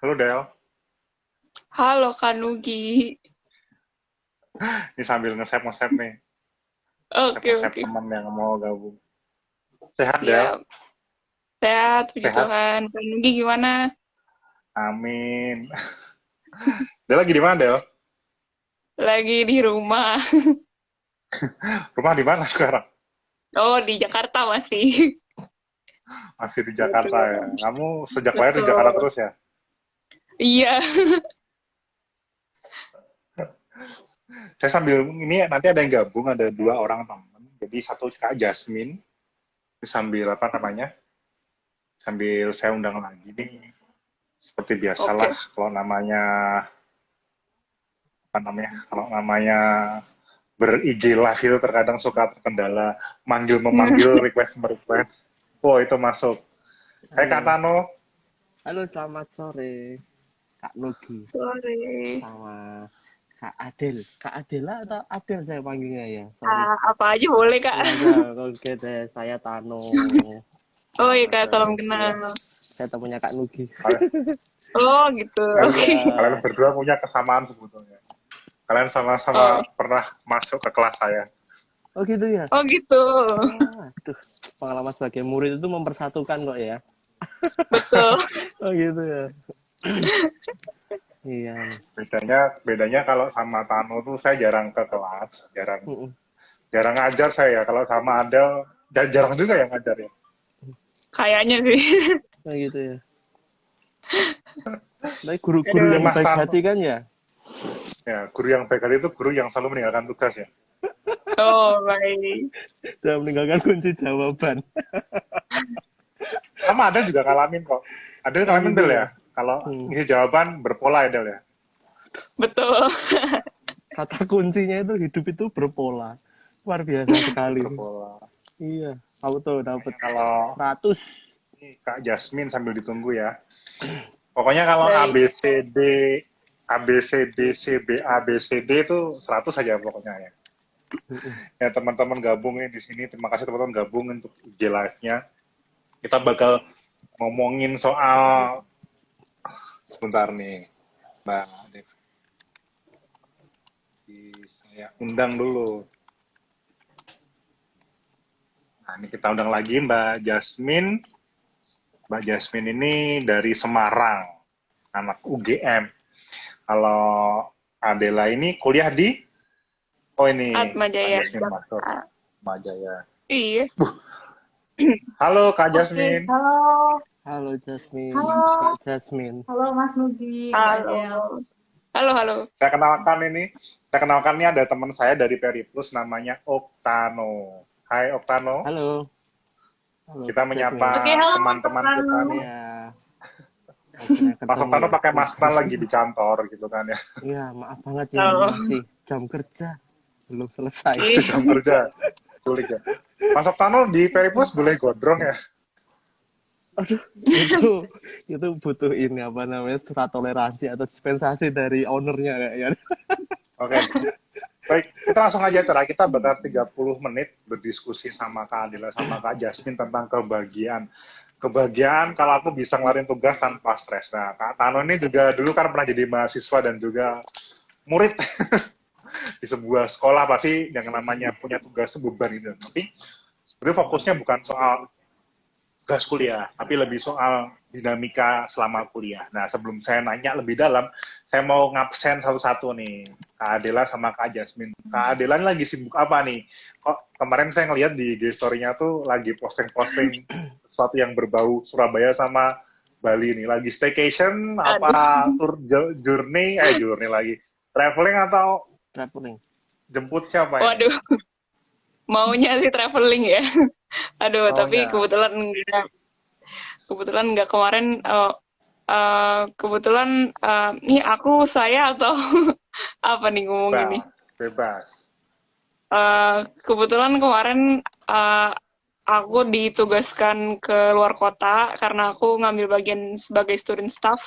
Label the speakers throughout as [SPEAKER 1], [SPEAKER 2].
[SPEAKER 1] Halo Del,
[SPEAKER 2] Halo Kak Nugi.
[SPEAKER 1] ini sambil nge-save nih,
[SPEAKER 2] Oke,
[SPEAKER 1] nge-save
[SPEAKER 2] oke.
[SPEAKER 1] teman yang mau gabung. Sehat Del?
[SPEAKER 2] Siap. Sehat, puji
[SPEAKER 1] Sehat?
[SPEAKER 2] Tuhan. Kak Nugi gimana?
[SPEAKER 1] Amin. Del lagi di mana Del?
[SPEAKER 2] Lagi di rumah.
[SPEAKER 1] Rumah di mana sekarang?
[SPEAKER 2] Oh, di Jakarta masih.
[SPEAKER 1] Masih di Jakarta ya.
[SPEAKER 2] Betul.
[SPEAKER 1] Kamu sejak lahir di Jakarta
[SPEAKER 2] Betul.
[SPEAKER 1] terus ya?
[SPEAKER 2] Iya.
[SPEAKER 1] Saya sambil ini nanti ada yang gabung, ada dua orang teman. Jadi satu Kak Jasmine, sambil apa namanya? Sambil saya undang lagi nih. Seperti biasalah
[SPEAKER 2] Oke.
[SPEAKER 1] kalau namanya apa namanya? Kalau namanya ber-IG live itu terkadang suka terkendala manggil-memanggil, request-merequest. Oh, itu masuk. Hai Kak
[SPEAKER 3] Halo,
[SPEAKER 1] Tano.
[SPEAKER 3] halo selamat sore Kak Nugi
[SPEAKER 2] Sore.
[SPEAKER 3] sama Kak Adel. Kak Adela atau Adel saya panggilnya ya, sorry.
[SPEAKER 2] Apa aja boleh, Kak.
[SPEAKER 3] Ya udah, oke deh, saya Tano.
[SPEAKER 2] Oh iya, Kak.
[SPEAKER 3] Oke,
[SPEAKER 2] Salam
[SPEAKER 3] iya,
[SPEAKER 2] kenal.
[SPEAKER 3] saya temunya Kak Nugi.
[SPEAKER 1] Kalian,
[SPEAKER 2] Oh, gitu. Oke.
[SPEAKER 1] kalian
[SPEAKER 3] Iya,
[SPEAKER 1] berdua punya kesamaan sebetulnya. Kalian
[SPEAKER 2] Oh.
[SPEAKER 1] sama-sama pernah masuk ke kelas saya.
[SPEAKER 3] oh gitu ya.
[SPEAKER 2] Oh, gitu.
[SPEAKER 3] Aduh, pengalaman sebagai murid itu mempersatukan kok ya.
[SPEAKER 2] Betul.
[SPEAKER 3] Oh gitu ya. Iya.
[SPEAKER 1] Bedanya kalau sama Tano tuh saya jarang ke kelas, jarang
[SPEAKER 3] Mm-mm.
[SPEAKER 1] jarang ngajar saya. Kalau sama Adel, jarang juga yang ngajar ya.
[SPEAKER 2] Kayaknya sih.
[SPEAKER 3] Oh gitu ya. Tapi guru-guru
[SPEAKER 2] Aduh.
[SPEAKER 1] Ini
[SPEAKER 3] yang
[SPEAKER 1] Mas
[SPEAKER 3] baik
[SPEAKER 1] Tano,
[SPEAKER 3] hati kan ya.
[SPEAKER 1] ya guru yang baik hati itu guru yang selalu meninggalkan tugas ya.
[SPEAKER 2] Oh, baik.
[SPEAKER 3] Dan meninggalkan kunci jawaban.
[SPEAKER 1] Sama Adel juga ngalamin kok. Adel
[SPEAKER 3] Oh
[SPEAKER 1] ngalamin
[SPEAKER 3] gitu
[SPEAKER 1] Del
[SPEAKER 3] ya.
[SPEAKER 1] ya. Kalau
[SPEAKER 3] Hmm.
[SPEAKER 1] ngisi jawaban berpola ya Del ya.
[SPEAKER 2] Betul.
[SPEAKER 3] Kata kuncinya itu hidup itu berpola. Luar biasa sekali.
[SPEAKER 1] Berpola.
[SPEAKER 3] Iya, aku tuh dapet
[SPEAKER 1] Makanya kalau
[SPEAKER 3] 100.
[SPEAKER 1] ini Kak Jasmine sambil ditunggu ya. Pokoknya kalau
[SPEAKER 2] Baik.
[SPEAKER 1] A B C D C B A B C D itu 100 saja pokoknya ya. Ya teman-teman gabung nih di sini. Terima kasih teman-teman gabung untuk IG live-nya. Kita bakal ngomongin soal sebentar nih. Mbak Devi, saya undang dulu. Nah, ini kita undang lagi Mbak Jasmine. Mbak Jasmine ini dari Semarang, anak UGM. Kalau Adela ini kuliah di, oh ini
[SPEAKER 2] Atma
[SPEAKER 1] Mbak
[SPEAKER 2] Jaya,
[SPEAKER 1] Jasmine masuk,
[SPEAKER 2] Jakarta.
[SPEAKER 1] Majaya.
[SPEAKER 2] Iya.
[SPEAKER 1] Halo Kak
[SPEAKER 4] Oke,
[SPEAKER 1] Jasmine.
[SPEAKER 4] halo,
[SPEAKER 3] Halo Jasmine, Kak
[SPEAKER 4] halo,
[SPEAKER 3] Jasmine.
[SPEAKER 4] halo Mas Nugi, Mbak Adele.
[SPEAKER 2] Halo. Halo, halo.
[SPEAKER 1] Saya kenalkan ini ada teman saya dari Periplus namanya Oktano. Hai Oktano,
[SPEAKER 3] Halo, halo
[SPEAKER 1] kita
[SPEAKER 3] Kak
[SPEAKER 1] menyapa
[SPEAKER 3] Jasmine.
[SPEAKER 4] Oke, halo Mas
[SPEAKER 1] teman-teman kita
[SPEAKER 4] Oktano.
[SPEAKER 1] nih.
[SPEAKER 3] Ya, akhirnya
[SPEAKER 1] Mas
[SPEAKER 3] ketemu
[SPEAKER 1] Oktano
[SPEAKER 3] ya.
[SPEAKER 1] pakai
[SPEAKER 3] Wih,
[SPEAKER 1] masker lagi di kantor gitu kan ya.
[SPEAKER 3] iya, maaf banget ini
[SPEAKER 2] Halo.
[SPEAKER 3] masih jam kerja, belum selesai.
[SPEAKER 2] Ih,
[SPEAKER 1] Jam kerja, sulit ya. Mas Oktano di Periplus boleh gondrong ya?
[SPEAKER 3] Aduh, itu butuh ini apa namanya surat toleransi atau dispensasi dari ownernya kayaknya.
[SPEAKER 1] Oke, baik, kita langsung aja acara. Kita bakal 30 menit berdiskusi sama Kak Adila sama Kak Jasmine tentang kebahagiaan. Kebahagiaan kalau aku bisa ngelarin tugas tanpa stres. Nah, Kak Tano ini juga dulu kan pernah jadi mahasiswa dan juga murid di sebuah sekolah, pasti yang namanya punya tugas itu beban gitu. Tapi sebenarnya fokusnya bukan soal tugas kuliah, tapi lebih soal dinamika selama kuliah. Nah, sebelum saya nanya lebih dalam, saya mau ngabsen satu-satu nih, Kak Adela sama Kak Jasmine. Kak Adela ini lagi sibuk apa nih? Kok kemarin saya ngeliat di IG story-nya tuh lagi posting-posting sesuatu yang berbau Surabaya sama Bali nih. Lagi staycation,
[SPEAKER 2] aduh.
[SPEAKER 1] apa tour journey lagi. Traveling atau
[SPEAKER 3] Traveling.
[SPEAKER 1] jemput siapa ini?
[SPEAKER 2] Waduh, maunya sih traveling ya. Aduh, tapi
[SPEAKER 1] Maunya.
[SPEAKER 2] kebetulan enggak. Kebetulan enggak kemarin. Kebetulan ini saya atau apa nih ngomong ini?
[SPEAKER 1] Bebas. Bebas.
[SPEAKER 2] Kebetulan kemarin eh, aku ditugaskan ke luar kota karena aku ngambil bagian sebagai student staff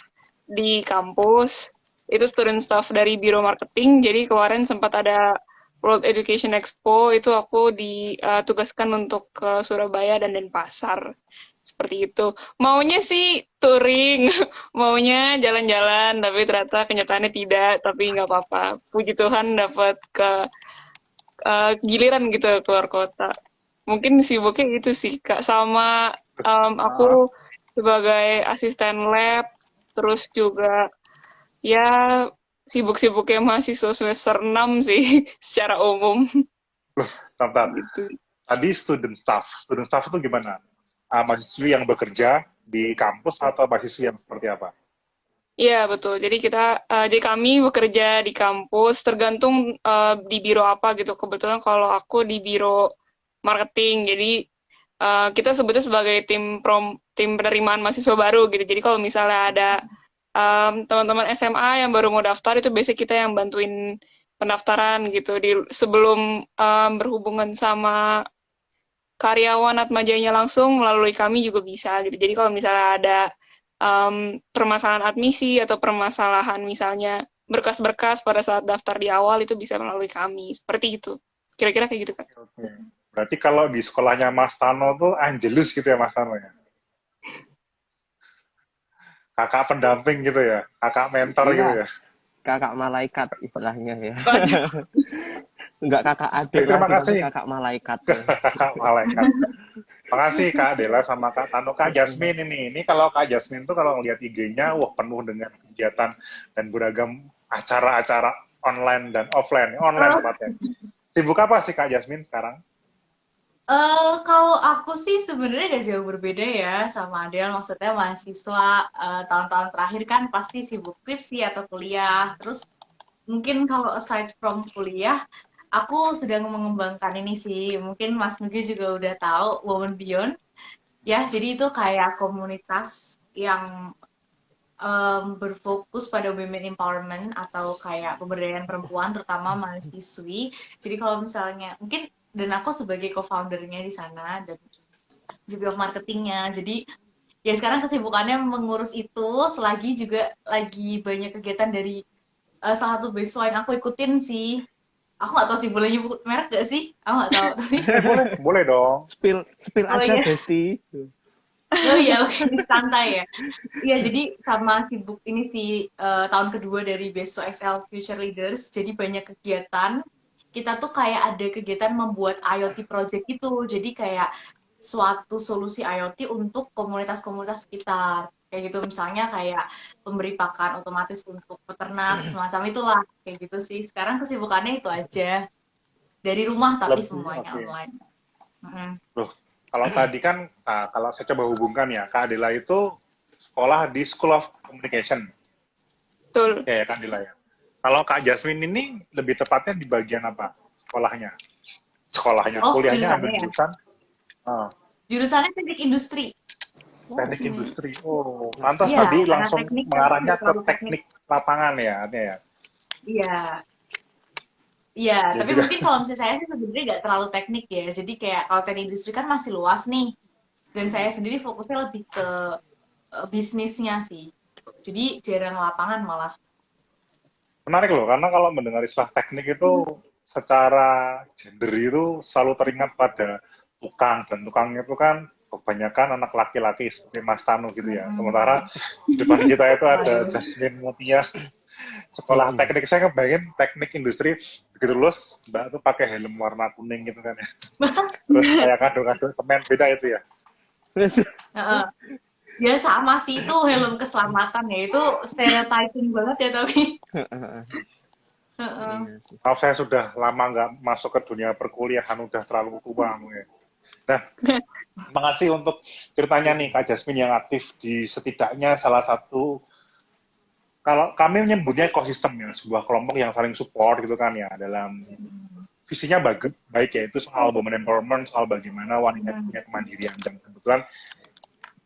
[SPEAKER 2] di kampus. Itu student staff dari Biro Marketing. Jadi kemarin sempat ada World Education Expo, itu aku ditugaskan untuk ke Surabaya dan Denpasar. seperti itu. Maunya sih touring, maunya jalan-jalan, tapi ternyata kenyataannya tidak, tapi nggak apa-apa. Puji Tuhan dapat ke giliran gitu keluar kota. Mungkin sibuknya itu sih, Kak. Sama
[SPEAKER 1] Ah,
[SPEAKER 2] aku sebagai asisten lab, terus juga ya sibuk-sibuknya mahasiswa semester 6 sih secara umum
[SPEAKER 1] bentar.
[SPEAKER 2] gitu.
[SPEAKER 1] Tadi student staff itu gimana? Mahasiswi yang bekerja di kampus atau mahasiswi yang seperti apa?
[SPEAKER 2] Iya, betul. Jadi kami bekerja di kampus, tergantung di biro apa gitu. Kebetulan kalau aku di biro marketing, jadi kita sebutnya sebagai tim penerimaan mahasiswa baru gitu. Jadi kalau misalnya ada teman-teman SMA yang baru mau daftar, itu biasanya kita yang bantuin pendaftaran gitu. Sebelum berhubungan sama karyawan atmajanya langsung melalui kami juga bisa gitu. Jadi kalau misalnya ada permasalahan admisi atau permasalahan misalnya berkas-berkas pada saat daftar di awal itu bisa melalui kami. Seperti itu. Kira-kira kayak gitu, Kak.
[SPEAKER 1] Oke. Berarti kalau di sekolahnya Mas Tano tuh Angelus gitu ya Mas Tano ya? Kakak pendamping gitu ya? Kakak mentor gitu
[SPEAKER 3] Iya,
[SPEAKER 1] ya?
[SPEAKER 3] kakak malaikat istilahnya ya.
[SPEAKER 2] Waduh.
[SPEAKER 3] Enggak kakak
[SPEAKER 1] Oke,
[SPEAKER 3] adik
[SPEAKER 1] terima
[SPEAKER 3] lagi, tapi
[SPEAKER 1] kasih
[SPEAKER 3] kakak malaikat.
[SPEAKER 1] Kakak malaikat. Makasih Kak Dela sama Kak Tano. Kak Jasmine ini kalau Kak Jasmine tuh kalau ngeliat IG-nya, wah penuh dengan kegiatan dan beragam acara-acara online dan offline. Online
[SPEAKER 4] Oh,
[SPEAKER 1] tepatnya. Sibuk apa sih Kak Jasmine sekarang?
[SPEAKER 4] kalau aku sih sebenarnya gak jauh berbeda ya sama Adel. Maksudnya mahasiswa tahun-tahun terakhir kan pasti sibuk skripsi atau kuliah. Terus mungkin kalau aside from kuliah, aku sedang mengembangkan ini sih. Mungkin Mas Nugi juga udah tahu Women Beyond. Ya, jadi itu kayak komunitas yang berfokus pada women empowerment atau kayak pemberdayaan perempuan, terutama mahasiswi. Jadi kalau misalnya mungkin dan aku sebagai co-foundernya di sana dan juga marketingnya. Jadi ya sekarang kesibukannya mengurus itu, selagi juga lagi banyak kegiatan dari salah satu beasiswa yang aku ikutin sih. Aku nggak tahu sih boleh nyebut merek gak sih? Aku nggak tahu tapi
[SPEAKER 1] Boleh, boleh dong.
[SPEAKER 3] Spill
[SPEAKER 4] oh
[SPEAKER 3] aja,
[SPEAKER 4] iya,
[SPEAKER 3] Besti.
[SPEAKER 4] oh iya oke santai ya. Iya, jadi sama sibuk ini sih tahun kedua dari Beso XL Future Leaders. Jadi banyak kegiatan. Kita tuh kayak ada kegiatan membuat IoT project itu. Jadi kayak suatu solusi IoT untuk komunitas-komunitas sekitar. Kayak gitu misalnya kayak pemberi pakan otomatis untuk peternak, semacam itulah. Kayak gitu sih. Sekarang kesibukannya itu aja. Dari rumah tapi
[SPEAKER 1] Lebih,
[SPEAKER 4] semuanya
[SPEAKER 1] oke.
[SPEAKER 4] online. Mm-mm.
[SPEAKER 1] Loh, kalau tadi kan, kalau saya coba hubungkan ya, Kak Adela itu sekolah di School of Communication.
[SPEAKER 2] Betul.
[SPEAKER 1] Ya, ya Kak Adela ya. Kalau Kak Jasmine ini lebih tepatnya di bagian apa? Sekolahnya? Sekolahnya,
[SPEAKER 4] Oh,
[SPEAKER 1] kuliahnya ambil
[SPEAKER 4] jurusannya ya.
[SPEAKER 1] jurusan
[SPEAKER 4] Jurusannya teknik industri.
[SPEAKER 1] teknik industri. Oh, lantas
[SPEAKER 4] Iya,
[SPEAKER 1] tadi
[SPEAKER 4] karena
[SPEAKER 1] langsung
[SPEAKER 4] teknik tapi
[SPEAKER 1] mengarahnya
[SPEAKER 4] nggak
[SPEAKER 1] ke
[SPEAKER 4] terlalu teknik.
[SPEAKER 1] teknik lapangan ya, artinya ya.
[SPEAKER 4] Iya, iya. Tapi
[SPEAKER 1] Jadi
[SPEAKER 4] mungkin kalau misalnya saya sih sebenarnya nggak terlalu teknik ya. Jadi kayak kalau teknik industri kan masih luas nih. Dan saya sendiri fokusnya lebih ke bisnisnya sih. Jadi jarang lapangan malah.
[SPEAKER 1] menarik loh, karena kalau mendengar istilah teknik itu secara gender itu selalu teringat pada tukang, dan tukang itu kan kebanyakan anak laki-laki seperti Mas Tanu gitu ya.
[SPEAKER 4] Mm-mm.
[SPEAKER 1] Sementara di depan kita itu ada
[SPEAKER 4] Waduh.
[SPEAKER 1] Jasmine Mutia, sekolah teknik. Saya ngebayangin teknik industri, begitu lulus Mbak tuh pakai helm warna kuning gitu kan ya. Terus kayak kado-kado semen, beda itu ya.
[SPEAKER 4] Heeh. Ya sama sih itu helm keselamatan ya. Itu stereotyping banget ya tapi. Heeh.
[SPEAKER 3] Iya sih.
[SPEAKER 1] Maaf saya sudah lama nggak masuk ke dunia perkuliahan, udah terlalu tua mungkin. Nah, makasih untuk ceritanya nih Kak Jasmine yang aktif di setidaknya salah satu, kalau kami menyebutnya ekosistem ya, sebuah kelompok yang saling support gitu kan ya, dalam visinya baik ya, itu soal women empowerment, soal bagaimana wanita punya kemandirian. Dan kebetulan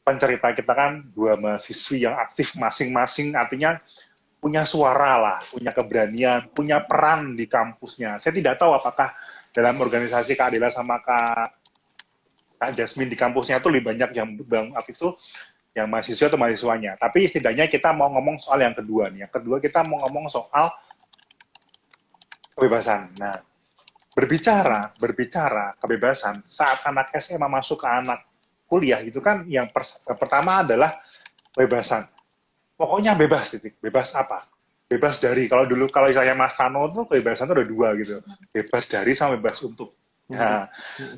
[SPEAKER 1] pencerita kita kan dua mahasiswi yang aktif masing-masing, artinya punya suara lah, punya keberanian, punya peran di kampusnya. Saya tidak tahu apakah dalam organisasi Kak Adela sama Kak Jasmine di kampusnya itu lebih banyak yang aktif itu yang mahasiswa atau mahasiswanya. Tapi setidaknya kita mau ngomong soal yang kedua nih. Yang kedua kita mau ngomong soal kebebasan. Nah, berbicara kebebasan saat anak SMA masuk ke anak kuliah itu kan yang pertama adalah kebebasan. Pokoknya bebas, titik. Bebas apa? Bebas dari, kalau saya Mas Tano tuh kebebasan tuh ada dua gitu. Bebas dari sama bebas untuk. Nah,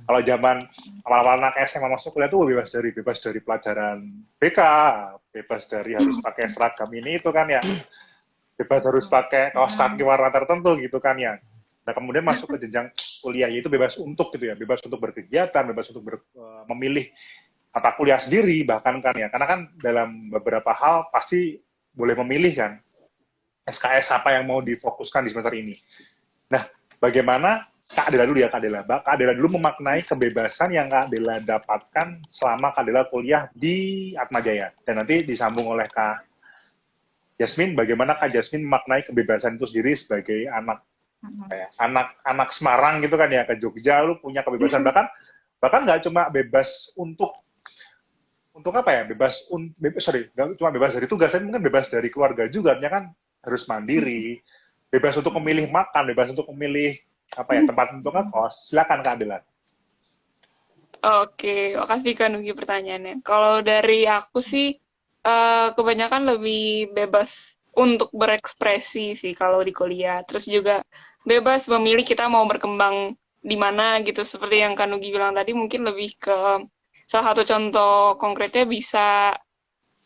[SPEAKER 1] kalau zaman awal-awal anak SMA masuk kuliah tuh bebas dari pelajaran BK, bebas dari harus pakai seragam ini itu kan ya, bebas harus pakai kaos kaki warna tertentu gitu kan ya. Nah kemudian masuk ke jenjang kuliah yaitu bebas untuk gitu ya, bebas untuk berkegiatan, bebas untuk memilih mata kuliah sendiri bahkan kan ya, karena kan dalam beberapa hal pasti boleh memilih kan SKS apa yang mau difokuskan di semester ini. Nah bagaimana Kak Adela dulu ya, Kak Adela dulu memaknai kebebasan yang Kak Adela dapatkan selama Kak Adela kuliah di Atmajaya. Dan nanti disambung oleh Kak Jasmine, bagaimana Kak Jasmine memaknai kebebasan itu sendiri sebagai anak Semarang gitu kan ya, ke Jogja lu punya kebebasan, bahkan nggak cuma bebas untuk apa ya, nggak cuma bebas dari tugas, mungkin bebas dari keluarga juga, artinya kan harus mandiri, bebas untuk memilih makan, bebas untuk memilih tempat untuk ngekos. Silakan Kak Adela.
[SPEAKER 2] Oke, makasih Kak Nugi pertanyaannya. Kalau dari aku sih, kebanyakan lebih bebas untuk berekspresi sih kalau di kuliah. Terus juga bebas memilih kita mau berkembang di mana gitu. Seperti yang Kak Nugi bilang tadi, mungkin lebih ke salah satu contoh konkretnya bisa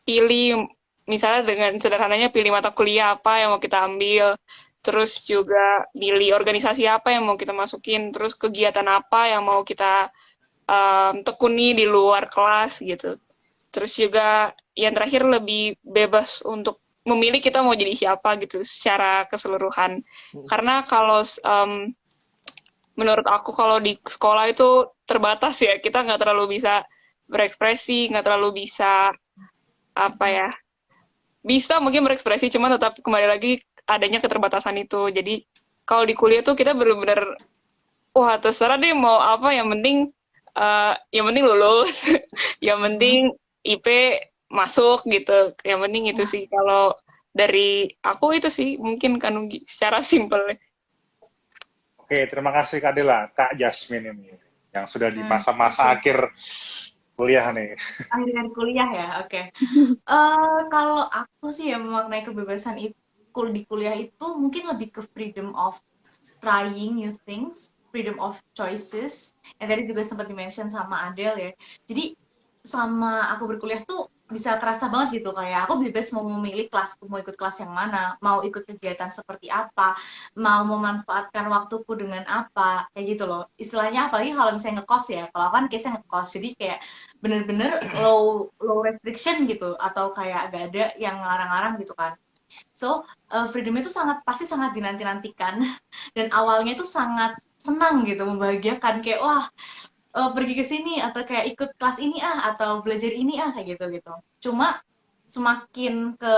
[SPEAKER 2] pilih, misalnya dengan sederhananya pilih mata kuliah apa yang mau kita ambil. Terus juga pilih organisasi apa yang mau kita masukin, terus kegiatan apa yang mau kita tekuni di luar kelas gitu. Terus juga yang terakhir lebih bebas untuk memilih kita mau jadi siapa gitu secara keseluruhan. Karena kalau menurut aku kalau di sekolah itu terbatas ya, kita nggak terlalu bisa berekspresi, nggak terlalu bisa bisa mungkin berekspresi, cuma tetap kembali lagi adanya keterbatasan itu. Jadi kalau di kuliah tuh kita benar-benar wah terserah deh mau apa, yang penting lulus, yang penting IP masuk gitu. Yang penting itu sih kalau dari aku itu sih mungkin kan secara simpel.
[SPEAKER 1] Oke, terima kasih Kak Adela. Kak Jasmine ini yang sudah di masa-masa akhir kuliah nih.
[SPEAKER 4] Akhir kuliah ya, oke. Kalau aku sih yang memaknai kebebasan itu di kuliah itu mungkin lebih ke freedom of trying new things, freedom of choices. Yang tadi juga sempat di-mention sama Adele ya. Jadi selama aku berkuliah tuh bisa terasa banget gitu, kayak aku bebas mau memilih kelasku, mau ikut kelas yang mana, mau ikut kegiatan seperti apa, mau memanfaatkan waktuku dengan apa, kayak gitu loh. Istilahnya apalagi kalau misalnya ngekos ya, kalau kan case-nya ngekos, jadi kayak bener-bener low restriction gitu, atau kayak gak ada yang ngelarang-larang gitu kan. So, freedom itu pasti sangat dinanti-nantikan, dan awalnya itu sangat senang gitu, membahagiakan, kayak wah pergi ke sini atau kayak ikut kelas ini atau belajar ini kayak gitu. Cuma semakin ke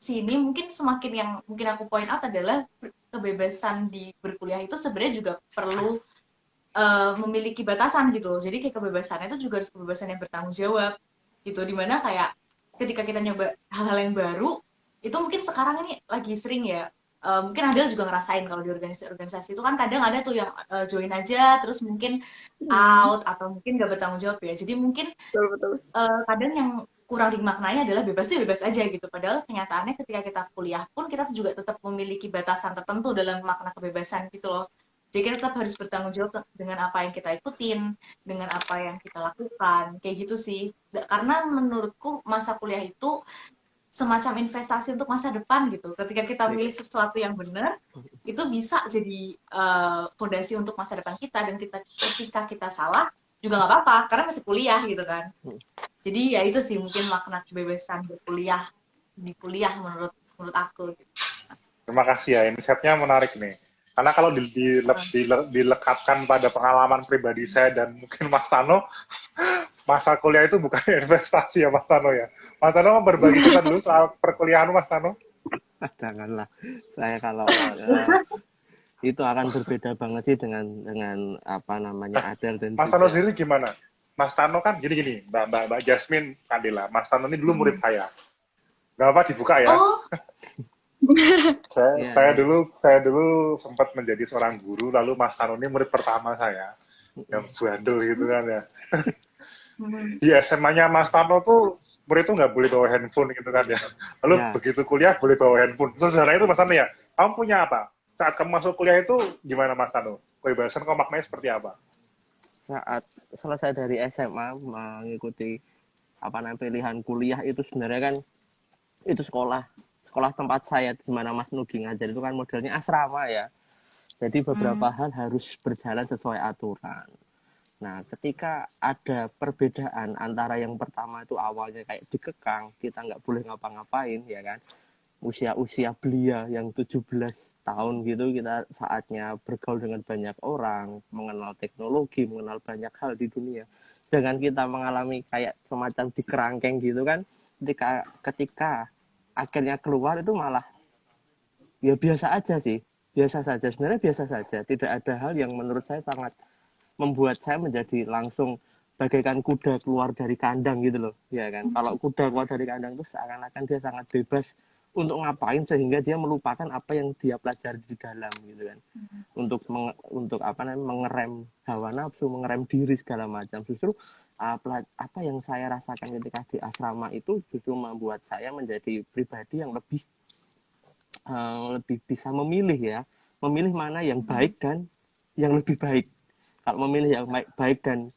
[SPEAKER 4] sini mungkin semakin yang mungkin aku point out adalah kebebasan di berkuliah itu sebenarnya juga perlu memiliki batasan gitu. Jadi kayak kebebasannya itu juga harus kebebasan yang bertanggung jawab gitu. Dimana kayak ketika kita nyoba hal-hal yang baru itu mungkin sekarang ini lagi sering ya. Mungkin Adel juga ngerasain kalau di organisasi itu kan kadang ada tuh yang join aja terus mungkin out atau mungkin gak bertanggung jawab ya. Jadi mungkin
[SPEAKER 2] Betul.
[SPEAKER 4] kadang yang kurang dimaknai adalah bebasnya bebas aja gitu. Padahal kenyataannya ketika kita kuliah pun kita juga tetap memiliki batasan tertentu dalam makna kebebasan gitu loh. Jadi kita tetap harus bertanggung jawab dengan apa yang kita ikutin, dengan apa yang kita lakukan, kayak gitu sih. Karena menurutku masa kuliah itu semacam investasi untuk masa depan gitu. Ketika kita milih sesuatu yang benar, itu bisa jadi fondasi untuk masa depan kita, dan ketika kita salah juga nggak apa-apa karena masih kuliah gitu kan. Jadi ya itu sih mungkin makna kebebasan berkuliah di kuliah menurut aku. Gitu.
[SPEAKER 1] Terima kasih ya, insight-nya menarik nih. Karena kalau dilekatkan pada pengalaman pribadi saya dan mungkin Mas Tano, masa kuliah itu bukan investasi ya Mas Tano ya. Mas Tano mau berbagi kita dulu soal perkuliahan Mas Tano.
[SPEAKER 3] Janganlah, saya kalau itu akan berbeda banget sih dengan apa namanya Adel dan
[SPEAKER 1] Mas Tano sendiri gimana? Mas Tano kan gini Mbak Jasmine Kandila. Mas Tano ini dulu murid saya. Gak apa dibuka ya.
[SPEAKER 4] Oh.
[SPEAKER 1] Saya dulu sempat menjadi seorang guru, lalu Mas Tano ini murid pertama saya. Yang bandel gitu kan ya. di SMA-nya Mas Tano tuh murid tuh nggak boleh bawa handphone gitu kan ya. Lalu
[SPEAKER 3] Ya,
[SPEAKER 1] begitu kuliah boleh bawa handphone. Sejarah itu Mas Tano ya. Kamu punya apa? Saat kamu masuk kuliah itu gimana Mas Tano? Kebebasan kamu maknanya seperti apa?
[SPEAKER 3] saat selesai dari SMA mengikuti pilihan kuliah itu sebenarnya kan itu sekolah tempat saya di mana Mas Nugi ngajar itu kan modelnya asrama ya. Jadi beberapa hal harus berjalan sesuai aturan. Nah, ketika ada perbedaan antara yang pertama itu awalnya kayak dikekang, kita nggak boleh ngapa-ngapain, ya kan? Usia-usia belia yang 17 tahun gitu, kita saatnya bergaul dengan banyak orang, mengenal teknologi, mengenal banyak hal di dunia. Dengan kita mengalami kayak semacam dikerangkeng gitu kan, ketika akhirnya keluar itu malah ya biasa aja sih. Biasa saja, sebenarnya biasa saja. Tidak ada hal yang menurut saya sangat membuat saya menjadi langsung bagaikan kuda keluar dari kandang gitu loh, ya kan? Kalau kuda keluar dari kandang itu seakan-akan dia sangat bebas untuk ngapain sehingga dia melupakan apa yang dia pelajari di dalam gitu kan. Untuk mengerem hawa nafsu, mengerem diri segala macam. Justru apa yang saya rasakan ketika di asrama itu justru membuat saya menjadi pribadi yang lebih bisa memilih ya, memilih mana yang baik dan yang lebih baik. Kalau memilih yang baik dan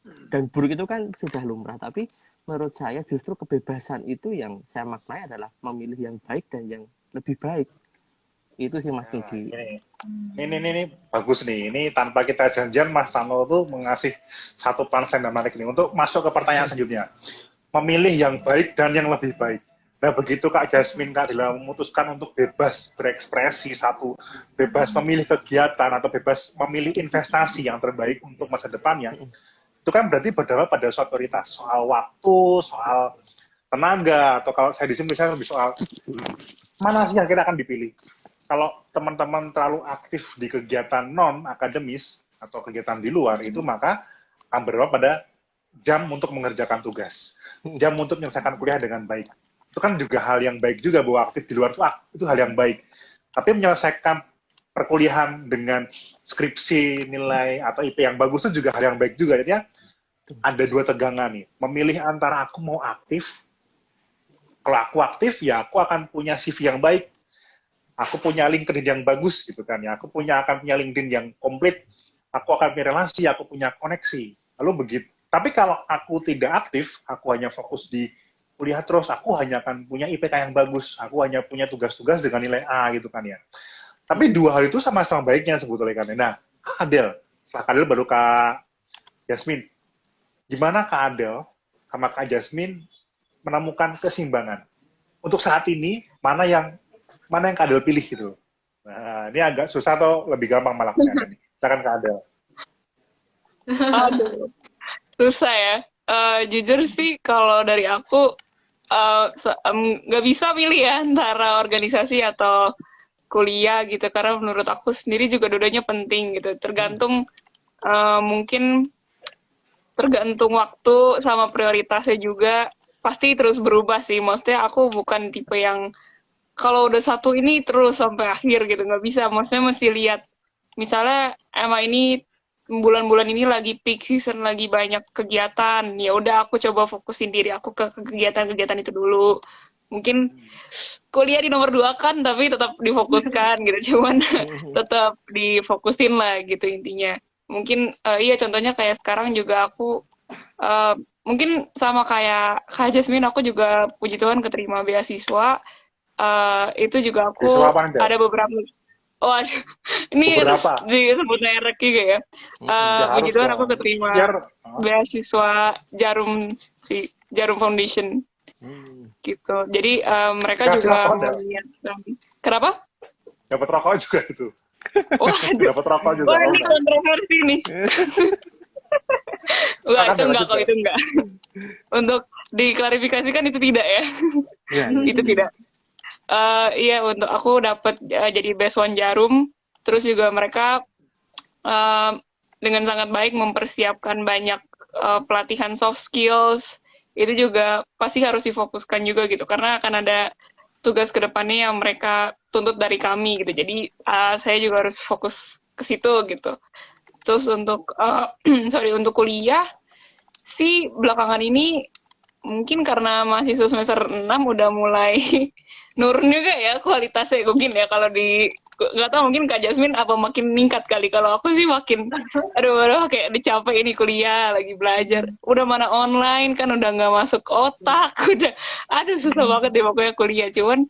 [SPEAKER 3] buruk itu kan sudah lumrah, tapi menurut saya justru kebebasan itu yang saya maknai adalah memilih yang baik dan yang lebih baik. Itu sih Mas
[SPEAKER 1] Nah,
[SPEAKER 3] Nugi.
[SPEAKER 1] ini bagus nih. Ini tanpa kita janjian Mas Tano tuh mengasih satu punchline yang menarik nih untuk masuk ke pertanyaan selanjutnya. Memilih yang baik dan yang lebih baik. Nah, begitu Kak Jasmine, Kak Dila memutuskan untuk bebas berekspresi bebas memilih kegiatan atau bebas memilih investasi yang terbaik untuk masa depannya, itu kan berarti berdampak pada suatu prioritas, soal waktu, soal tenaga, atau kalau saya di sini misalnya lebih soal mana sih yang kita akan dipilih. Kalau teman-teman terlalu aktif di kegiatan non-akademis atau kegiatan di luar, itu maka akan berdampak pada jam untuk mengerjakan tugas, jam untuk menyelesaikan kuliah dengan baik. Itu kan juga hal yang baik juga bahwa aktif di luar itu hal yang baik. Tapi menyelesaikan perkuliahan dengan skripsi, nilai, atau IP yang bagus itu juga hal yang baik juga. Jadi ada dua tegangan nih. Memilih antara aku mau aktif, kalau aku aktif ya aku akan punya CV yang baik, aku punya LinkedIn yang bagus gitu kan ya, aku akan punya LinkedIn yang komplit, aku akan punya relasi, aku punya koneksi. Lalu begitu. Tapi kalau aku tidak aktif, aku hanya fokus di kuliah terus, aku hanya akan punya IPK yang bagus, aku hanya punya tugas-tugas dengan nilai A gitu kan ya. Tapi dua hal itu sama-sama baiknya sebetulnya kan. Nah, Kak Adel, setelah Kak Adel baru Kak Jasmine. Gimana Kak Adel sama Kak Jasmine menemukan keseimbangan? Untuk saat ini, mana yang Kak Adel pilih gitu? Nah, ini agak susah atau lebih gampang malah ini. Silakan Kak Adel.
[SPEAKER 2] Aduh, susah ya. Jujur sih kalau dari aku nggak bisa pilih ya antara organisasi atau kuliah gitu, karena menurut aku sendiri juga dua-duanya penting gitu. Mungkin tergantung waktu sama prioritasnya juga, pasti terus berubah sih. Maksudnya aku bukan tipe yang kalau udah satu ini terus sampai akhir gitu, nggak bisa. Maksudnya mesti lihat, misalnya emang ini bulan-bulan ini lagi peak season, lagi banyak kegiatan, ya udah aku coba fokusin diri aku ke kegiatan-kegiatan itu dulu. Mungkin kuliah di nomor 2 kan, tapi tetap difokuskan gitu, cuman tetap difokusin lah gitu intinya. Mungkin iya contohnya kayak sekarang juga aku mungkin sama kayak Kak Jasmine, aku juga puji Tuhan keterima beasiswa. Itu juga aku ada beberapa. Oh, aduh. Ini harus disebut merek juga ya. Puji Tuhan aku keterima beasiswa Jarum Foundation. Gitu. Jadi mereka juga melihat. Kenapa?
[SPEAKER 1] Dapat rokok juga itu. Dapat rokok juga.
[SPEAKER 2] Wah, ini kontroversi nih. Kalau itu enggak. Untuk diklarifikasikan itu tidak ya. Itu tidak. Iya, untuk aku dapat jadi best one Jarum, terus juga mereka dengan sangat baik mempersiapkan banyak pelatihan soft skills, itu juga pasti harus difokuskan juga gitu, karena akan ada tugas kedepannya yang mereka tuntut dari kami gitu, jadi saya juga harus fokus ke situ gitu. Terus untuk untuk kuliah, sih belakangan ini mungkin karena mahasiswa semester 6 udah mulai nurun juga ya kualitasnya mungkin ya kalau di nggak tahu mungkin Kak Jasmine apa makin meningkat kali kalau aku sih makin aduh kayak dicapai ini kuliah lagi belajar udah mana online kan udah nggak masuk otak udah aduh susah banget deh pokoknya kuliah cuman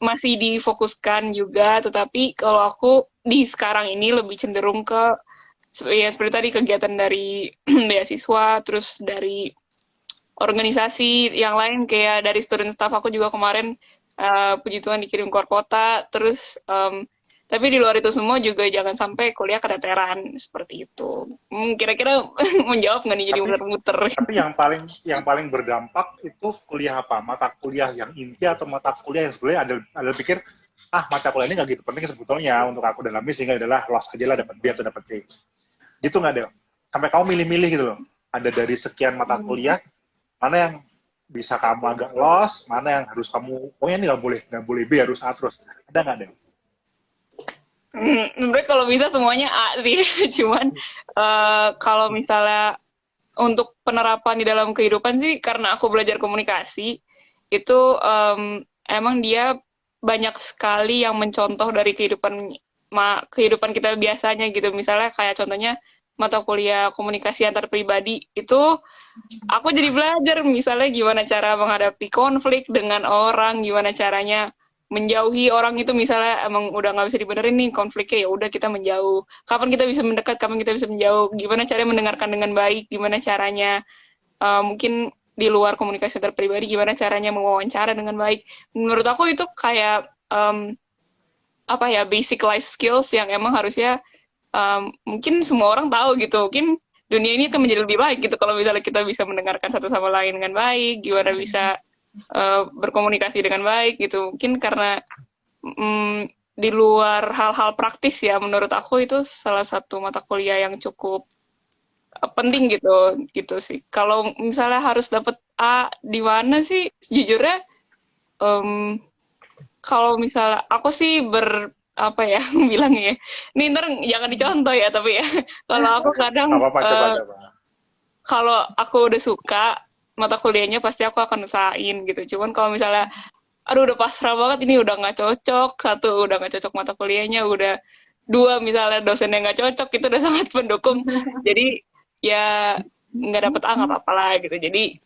[SPEAKER 2] masih difokuskan juga tetapi kalau aku di sekarang ini lebih cenderung ke ya seperti tadi kegiatan dari beasiswa terus dari organisasi yang lain kayak dari student staff aku juga kemarin puji Tuhan dikirim keluar kota terus tapi di luar itu semua juga jangan sampai kuliah keteteran seperti itu kira-kira menjawab nggak nih jadi muter-muter
[SPEAKER 1] Tapi yang paling berdampak itu kuliah apa? Mata kuliah yang inti atau mata kuliah yang sebenarnya ada pikir mata kuliah ini nggak gitu penting sebetulnya untuk aku dalami sehingga adalah loss aja lah dapat B atau dapat C. Gitu nggak Del? Sampai kamu milih-milih gitu loh. Ada dari sekian mata kuliah mana yang bisa kamu agak loss, mana yang harus kamu, pokoknya ini nggak boleh B, harus A terus. Ada nggak, Del?
[SPEAKER 2] Sebenarnya kalau bisa semuanya A sih, cuman kalau misalnya untuk penerapan di dalam kehidupan sih, karena aku belajar komunikasi, itu emang dia banyak sekali yang mencontoh dari kehidupan kita biasanya gitu. Misalnya kayak contohnya mata kuliah komunikasi antar pribadi itu aku jadi belajar misalnya gimana cara menghadapi konflik dengan orang, gimana caranya menjauhi orang itu misalnya emang udah nggak bisa dibenerin nih konfliknya ya udah kita menjauh. Kapan kita bisa mendekat, kapan kita bisa menjauh, gimana caranya mendengarkan dengan baik, gimana caranya mungkin di luar komunikasi antar pribadi gimana caranya mewawancara dengan baik. Menurut aku itu kayak apa ya basic life skills yang emang harusnya mungkin semua orang tahu gitu. Mungkin dunia ini akan menjadi lebih baik gitu kalau misalnya kita bisa mendengarkan satu sama lain dengan baik, gimana bisa berkomunikasi dengan baik gitu. Mungkin karena di luar hal-hal praktis ya, menurut aku itu salah satu mata kuliah yang cukup penting gitu sih. Kalau misalnya harus dapat A di mana sih? Sejujurnya kalau misalnya aku sih apa ya bilangnya ya. Ini ntar jangan dicontoh ya tapi ya. Kalau aku kadang
[SPEAKER 1] Coba.
[SPEAKER 2] kalau aku udah suka mata kuliahnya pasti aku akan usahain gitu. Cuman kalau misalnya aduh udah pasrah banget ini udah nggak cocok, satu udah nggak cocok mata kuliahnya, udah dua misalnya dosennya nggak cocok itu udah sangat mendukung. Jadi ya nggak dapet A nggak apa-apa lah gitu. Jadi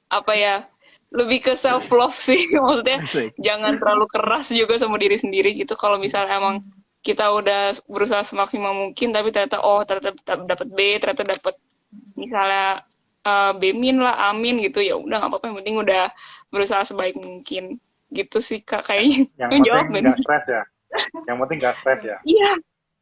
[SPEAKER 2] apa ya lebih ke self love sih maksudnya jangan terlalu keras juga sama diri sendiri gitu kalau misalnya emang kita udah berusaha semaksimal mungkin tapi ternyata dapat B ternyata dapat misalnya B min lah amin gitu ya udah nggak apa-apa yang penting udah berusaha sebaik mungkin gitu sih Kak kayaknya
[SPEAKER 1] yang penting nggak stres ya
[SPEAKER 2] iya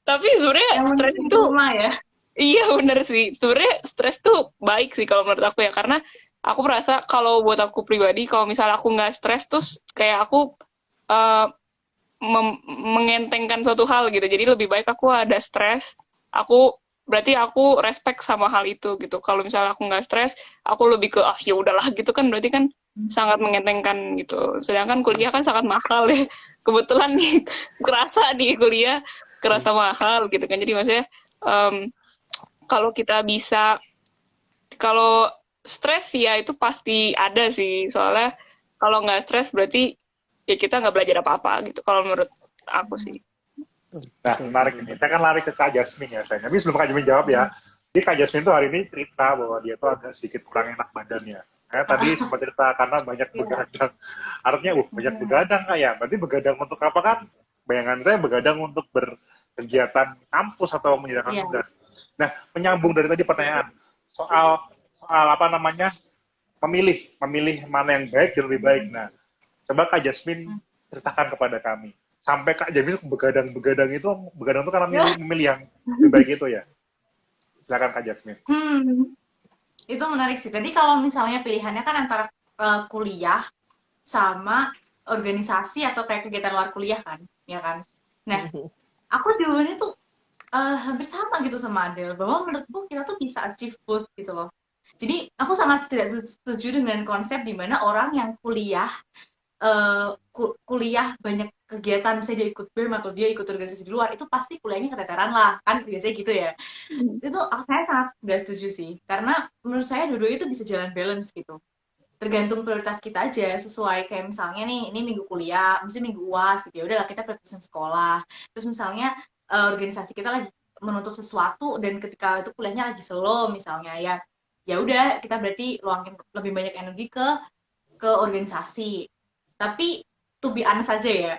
[SPEAKER 2] tapi sebenarnya stres itu
[SPEAKER 4] ya
[SPEAKER 2] iya bener sih sebenarnya stres tuh baik sih kalau menurut aku ya karena aku merasa kalau buat aku pribadi kalau misalnya aku nggak stres terus kayak aku mengentengkan suatu hal gitu jadi lebih baik aku ada stres berarti aku respect sama hal itu gitu kalau misalnya aku nggak stres aku lebih ke ya udahlah gitu kan berarti kan sangat mengentengkan gitu sedangkan kuliah kan sangat mahal ya kebetulan nih kerasa di kuliah kerasa mahal gitu kan jadi maksudnya kalau kita bisa kalau stres ya itu pasti ada sih soalnya kalau nggak stres berarti ya kita nggak belajar apa-apa gitu kalau menurut aku sih.
[SPEAKER 1] Nah menarik ini, saya kan lari ke Kak Jasmine ya saya. Tapi sebelum Kak Jasmine jawab ya, jadi Kak Jasmine tuh hari ini cerita bahwa dia tuh agak sedikit kurang enak badannya. Tadi sempat cerita karena banyak begadang. Artinya banyak begadang Kak ya, berarti begadang untuk apa kan? Bayangan saya begadang untuk berkegiatan kampus atau menjalankan tugas. Nah menyambung dari tadi pertanyaan soal apa namanya memilih mana yang baik dan lebih baik. Nah, coba Kak Jasmine ceritakan kepada kami. Sampai Kak Jasmine begadang itu karena memilih yang lebih baik itu ya. Silakan Kak Jasmine.
[SPEAKER 4] Itu menarik sih. Tadi kalau misalnya pilihannya kan antara kuliah sama organisasi atau kayak kegiatan luar kuliah kan, ya kan. Nah, aku jawabannya tuh hampir sama gitu sama Adele bahwa menurutku kita tuh bisa achieve both gitu loh. Jadi aku sangat tidak setuju dengan konsep di mana orang yang kuliah kuliah banyak kegiatan, misalnya dia ikut BEM atau dia ikut organisasi di luar, itu pasti kuliahnya keteteran lah, kan biasanya gitu ya. Itu saya sangat nggak setuju sih, karena menurut saya dua-duanya itu bisa jalan balance gitu. Tergantung prioritas kita aja, sesuai kayak misalnya nih, ini minggu kuliah, misalnya minggu UAS gitu, ya udahlah kita prioritasin sekolah. Terus misalnya organisasi kita lagi menuntut sesuatu dan ketika itu kuliahnya lagi slow misalnya, ya ya udah kita berarti luangin lebih banyak energi ke organisasi. Tapi to be honest aja ya,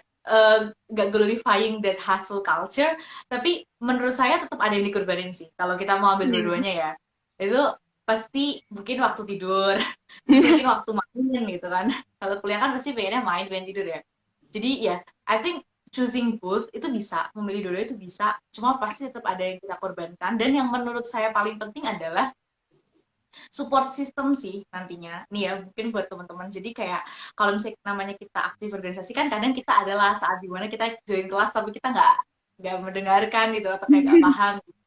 [SPEAKER 4] nggak glorifying that hustle culture, tapi menurut saya tetap ada yang dikorbanin sih. Kalau kita mau ambil dua-duanya ya, itu pasti mungkin waktu tidur, mungkin waktu main gitu kan. Kalau kuliah kan pasti pengennya main, pengen tidur ya. Jadi ya, I think choosing both itu bisa, memilih dua-duanya itu bisa. Cuma pasti tetap ada yang kita korbankan. Dan yang menurut saya paling penting adalah support system sih nantinya. Nih ya, mungkin buat teman-teman. Jadi kayak kalau misalnya namanya kita aktif organisasi kan kadang kita adalah saat dimana kita join kelas tapi kita nggak mendengarkan gitu atau kayak nggak paham gitu.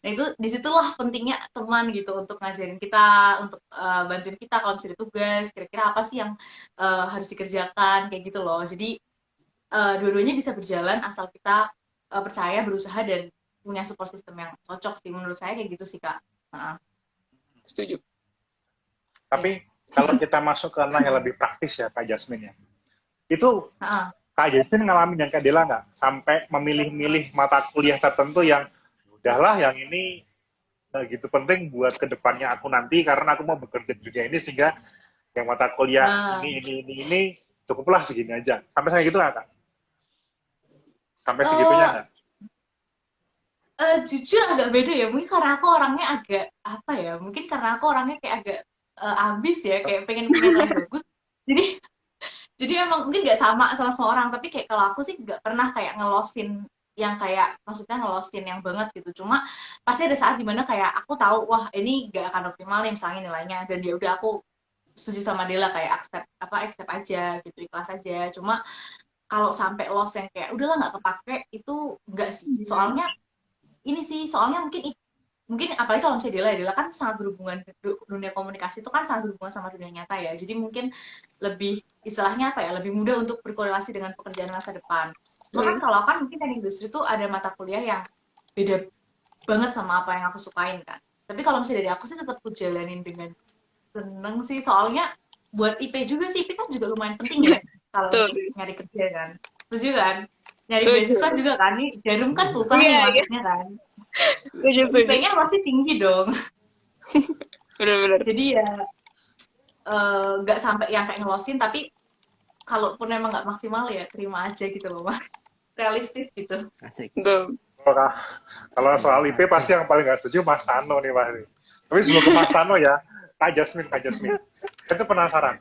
[SPEAKER 4] Nah itu disitulah pentingnya teman gitu untuk ngajarin kita, untuk bantuin kita kalau misalnya ada tugas, kira-kira apa sih yang harus dikerjakan kayak gitu loh. Jadi dua-duanya bisa berjalan asal kita percaya, berusaha dan punya support system yang cocok sih menurut saya kayak gitu sih Kak.
[SPEAKER 2] Setuju.
[SPEAKER 1] Tapi kalau kita masuk ke ranah yang lebih praktis ya Kak Jasmine ya, itu Kak Jasmine ngalamin yang Kak Dela nggak? Sampai memilih-milih mata kuliah tertentu yang udahlah yang ini gitu penting buat kedepannya aku nanti karena aku mau bekerja di dunia ini sehingga yang mata kuliah ini cukuplah segini aja. Sampai saya gitu nggak Kak? Sampai segitunya nggak?
[SPEAKER 4] Jujur agak beda ya, mungkin karena aku orangnya agak apa ya, mungkin karena aku orangnya kayak agak ambis ya, kayak pengen punya yang bagus. Jadi emang mungkin nggak sama semua orang, tapi kayak kalau aku sih nggak pernah kayak ngelosin yang kayak maksudnya ngelosin yang banget gitu. Cuma pasti ada saat dimana kayak aku tahu wah ini nggak akan optimal nih misalnya nilainya, dan ya udah aku setuju sama Dela kayak accept aja gitu, ikhlas aja. Cuma kalau sampai loss yang kayak udahlah nggak kepake itu enggak sih. Soalnya mungkin apalagi kalau misalnya Dela kan sangat berhubungan, dunia komunikasi itu kan sangat berhubungan sama dunia nyata ya, jadi mungkin lebih istilahnya apa ya, lebih mudah untuk berkorelasi dengan pekerjaan masa depan. Cuma kan kalau kan mungkin teknik industri itu ada mata kuliah yang beda banget sama apa yang aku sukain kan, tapi kalau misalnya dari aku sih tetap aku jalanin dengan seneng sih, soalnya buat IP juga sih, IP kan juga lumayan penting ya kalau nyari kerja kan. Setuju kan? Nyari beasiswa juga kan, nih Jarum kan susah nih masuknya kan. IP-nya pasti tinggi dong.
[SPEAKER 2] Bener-bener.
[SPEAKER 4] Jadi ya nggak sampai yang kayak ngelosin, tapi kalaupun emang nggak maksimal ya terima aja gitu loh Mas. Realistis gitu.
[SPEAKER 3] Asik.
[SPEAKER 1] Kalau soal IP pasti yang paling nggak setuju Mas Tano nih Mas. Tapi sebelum ke Mas Tano ya, Kak Jasmine. Saya tuh penasaran,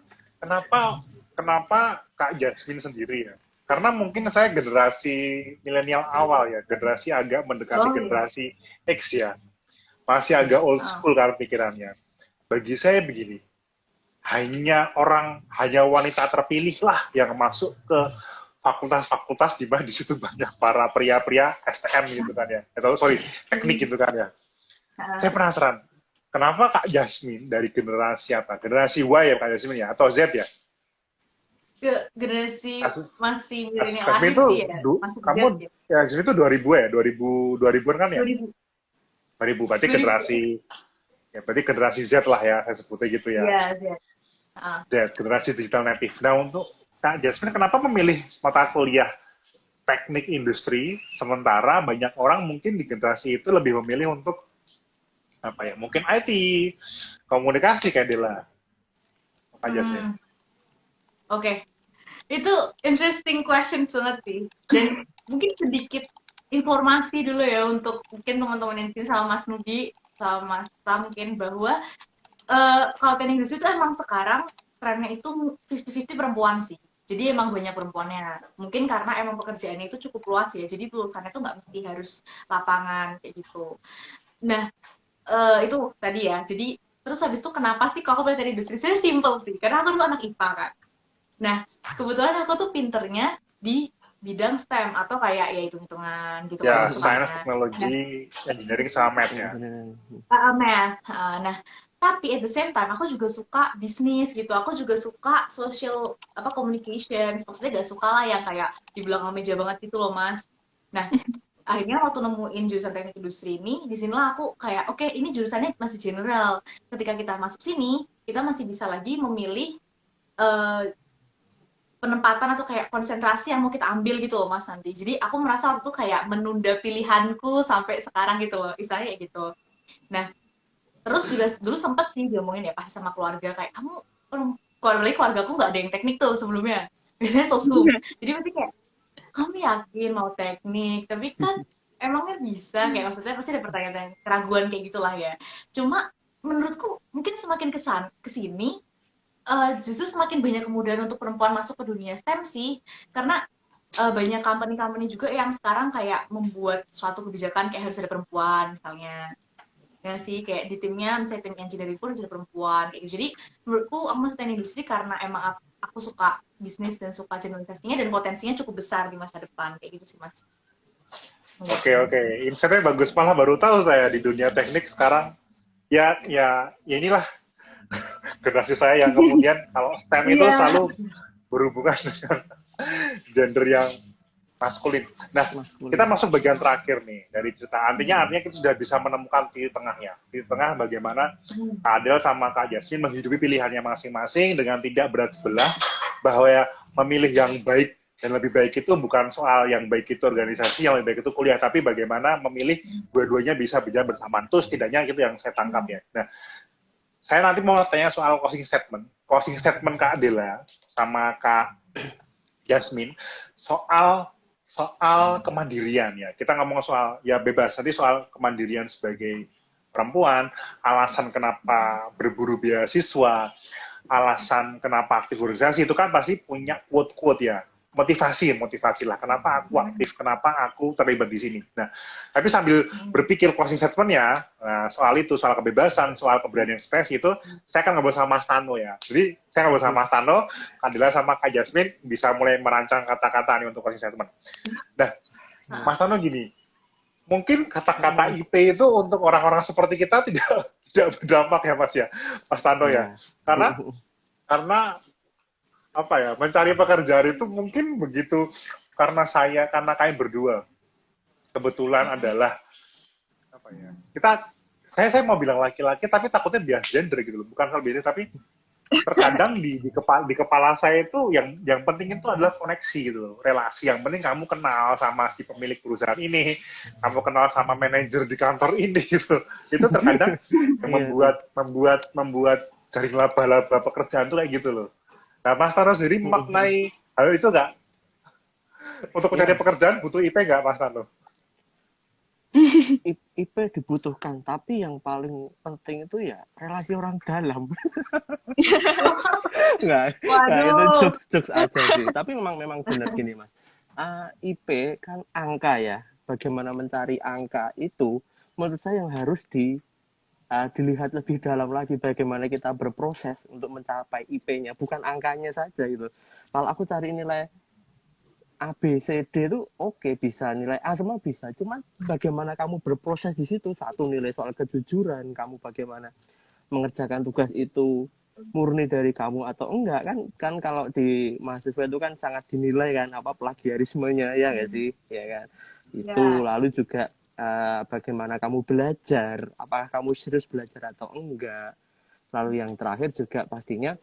[SPEAKER 1] kenapa Kak Jasmine sendiri ya? Karena mungkin saya generasi milenial awal ya, generasi agak mendekati generasi X ya. Masih agak old school kan pikirannya. Bagi saya begini, hanya wanita terpilih lah yang masuk ke fakultas-fakultas di mana di situ banyak para pria-pria STM gitu kan ya. Teknik gitu kan ya. Saya penasaran, kenapa Kak Jasmine dari generasi apa? Generasi Y ya Kak Jasmine ya? Atau Z ya?
[SPEAKER 4] Generasi masih milenial akhir sih ya.
[SPEAKER 1] Kamu ya Jasmine itu 2000 ya? 2000-an kan ya? 2000 berarti generasi Z lah ya, saya sebutnya gitu ya.
[SPEAKER 4] Iya, Z.
[SPEAKER 1] Z, generasi digital native. Nah, untuk Kak Jasmine, kenapa memilih mata kuliah teknik industri, sementara banyak orang mungkin di generasi itu lebih memilih untuk apa ya, mungkin IT, komunikasi kayak Dela. Kak Jasmine.
[SPEAKER 4] Oke. Itu interesting question banget sih. Dan mungkin sedikit informasi dulu ya untuk mungkin teman-teman yang sini sama Mas Nugi, sama Mas Tam mungkin, bahwa kalau teknik industri itu emang sekarang trennya itu 50-50 perempuan sih. Jadi emang banyak perempuannya. Mungkin karena emang pekerjaannya itu cukup luas ya. Jadi lulusannya tuh nggak mesti harus lapangan kayak gitu. Nah, itu tadi ya. Jadi terus habis itu kenapa sih kalau aku pilih teknik industri? Sebenarnya simple sih. Karena aku dulu anak IPA kan. Nah, kebetulan aku tuh pinternya di bidang STEM atau kayak ya hitung-hitungan gitu.
[SPEAKER 1] Ya, sains, teknologi, engineering sama math ya.
[SPEAKER 4] Math. Nah, Tapi at the same time aku juga suka bisnis gitu, aku juga suka social communication, maksudnya gak suka lah yang kayak di belakang meja banget gitu loh Mas. Nah akhirnya waktu nemuin jurusan teknik industri ini, di sinilah aku kayak oke, ini jurusannya masih general. Ketika kita masuk sini, kita masih bisa lagi memilih eh, penempatan atau kayak konsentrasi yang mau kita ambil gitu loh Mas nanti. Jadi aku merasa waktu itu kayak menunda pilihanku sampai sekarang gitu loh, istilahnya kayak gitu. Nah, terus juga dulu sempet sih diomongin ya pasti sama keluarga kayak kamu keluarga aku nggak ada yang teknik tuh sebelumnya. Biasanya sosum. Jadi pasti kayak kamu yakin mau teknik, tapi kan emangnya bisa, kayak maksudnya pasti ada pertanyaan keraguan kayak gitulah ya. Cuma menurutku mungkin semakin kesini justru semakin banyak kemudahan untuk perempuan masuk ke dunia STEM sih, karena banyak company-company juga yang sekarang kayak membuat suatu kebijakan kayak harus ada perempuan misalnya. Ya sih, kayak di timnya, misalnya tim engineering pun ada perempuan kayak gitu. Jadi menurutku aku masuk teknik industri karena emang aku suka bisnis dan suka generalisasinya dan potensinya cukup besar di masa depan kayak gitu sih Mas.
[SPEAKER 1] Oke. Insight-nya bagus, malah baru tahu saya di dunia teknik sekarang. Ya inilah generasi saya yang kemudian kalau STEM itu
[SPEAKER 4] Iya.
[SPEAKER 1] selalu berhubungan dengan gender yang maskulin. Nah,
[SPEAKER 3] Maskulin.
[SPEAKER 1] kita masuk bagian terakhir nih dari cerita. Artinya kita sudah bisa menemukan titik tengahnya. Titik tengah bagaimana Kak Adel sama Kak Jasmine menghidupi pilihannya masing-masing dengan tidak berat sebelah, bahwa ya memilih yang baik dan lebih baik itu bukan soal yang baik itu organisasi, yang lebih baik itu kuliah, tapi bagaimana memilih dua-duanya bisa berjalan bersamaan. Itu setidaknya itu yang saya tangkap ya. Nah, saya nanti mau tanya soal closing statement. Closing statement Kak Adela sama Kak Jasmine soal kemandirian ya. Kita ngomong soal ya bebas. Nanti soal kemandirian sebagai perempuan, alasan kenapa berburu beasiswa, alasan kenapa aktif organisasi itu kan pasti punya quote-quote ya. Motivasi lah. Kenapa aku aktif? Kenapa aku terlibat di sini? Nah, tapi sambil berpikir closing statement-nya, soal itu, soal kebebasan, soal keberanian ekspresi itu, saya akan ngobrol sama Mas Tano ya. Jadi, saya ngobrol sama Mas Tano, Kadila sama Kak Jasmine bisa mulai merancang kata-kata nih untuk closing statement. Nah, Mas Tano gini, mungkin kata-kata IP itu untuk orang-orang seperti kita tidak berdampak ya Mas ya, Mas Tano ya. Karena apa ya, mencari pekerjaan itu mungkin begitu, karena kalian berdua kebetulan adalah apa ya, saya mau bilang laki-laki tapi takutnya bias gender gitu loh, bukan hal biasa, tapi terkadang di kepala saya itu yang penting itu adalah koneksi gitu loh, relasi. Yang penting kamu kenal sama si pemilik perusahaan ini, kamu kenal sama manajer di kantor ini gitu. Itu terkadang yang membuat jaring laba-laba pekerjaan tuh kayak gitu loh. Nah, Mas Tano sendiri memaknai hal itu nggak? Untuk mencari pekerjaan butuh IP nggak, Mas Tano?
[SPEAKER 3] IP dibutuhkan, tapi yang paling penting itu ya relasi orang dalam. Nggak, itu jokes aja sih. Tapi memang benar gini Mas. IP kan angka ya. Bagaimana mencari angka itu, menurut saya yang harus dilihat lebih dalam lagi, bagaimana kita berproses untuk mencapai IP-nya, bukan angkanya saja itu. Kalau aku cari nilai A, B, C, D itu oke, bisa nilai A semua bisa, cuman bagaimana kamu berproses di situ. Satu, nilai soal kejujuran, kamu bagaimana mengerjakan tugas itu murni dari kamu atau enggak, kan kalau di mahasiswa itu kan sangat dinilai kan plagiarismenya ya nggak sih, ya kan itu. Lalu juga bagaimana kamu belajar, apakah kamu serius belajar atau enggak. Lalu yang terakhir juga pastinya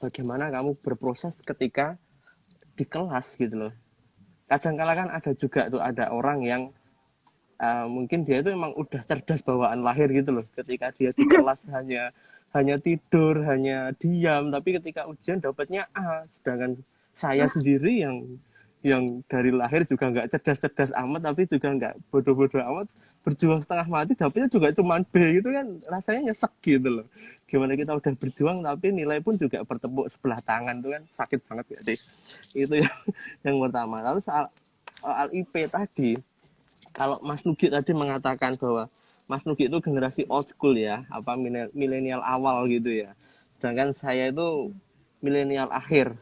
[SPEAKER 3] bagaimana kamu berproses ketika di kelas gitu loh. Kadang-kala kan ada juga tuh, ada orang yang mungkin dia itu memang udah cerdas bawaan lahir gitu loh. Ketika dia di kelas hanya tidur, hanya diam, tapi ketika ujian dapatnya A. Sedangkan saya sendiri yang dari lahir juga nggak cerdas-cerdas amat, tapi juga nggak bodoh-bodoh amat, berjuang setengah mati dapetnya juga cuma B gitu kan, rasanya nyesek gitu loh. Gimana kita udah berjuang tapi nilai pun juga bertepuk sebelah tangan tuh kan sakit banget ya sih. Itu yang pertama. Lalu soal IP tadi, kalau Mas Nugi tadi mengatakan bahwa Mas Nugi itu generasi old school ya, milenial awal gitu ya, sedangkan saya itu milenial akhir.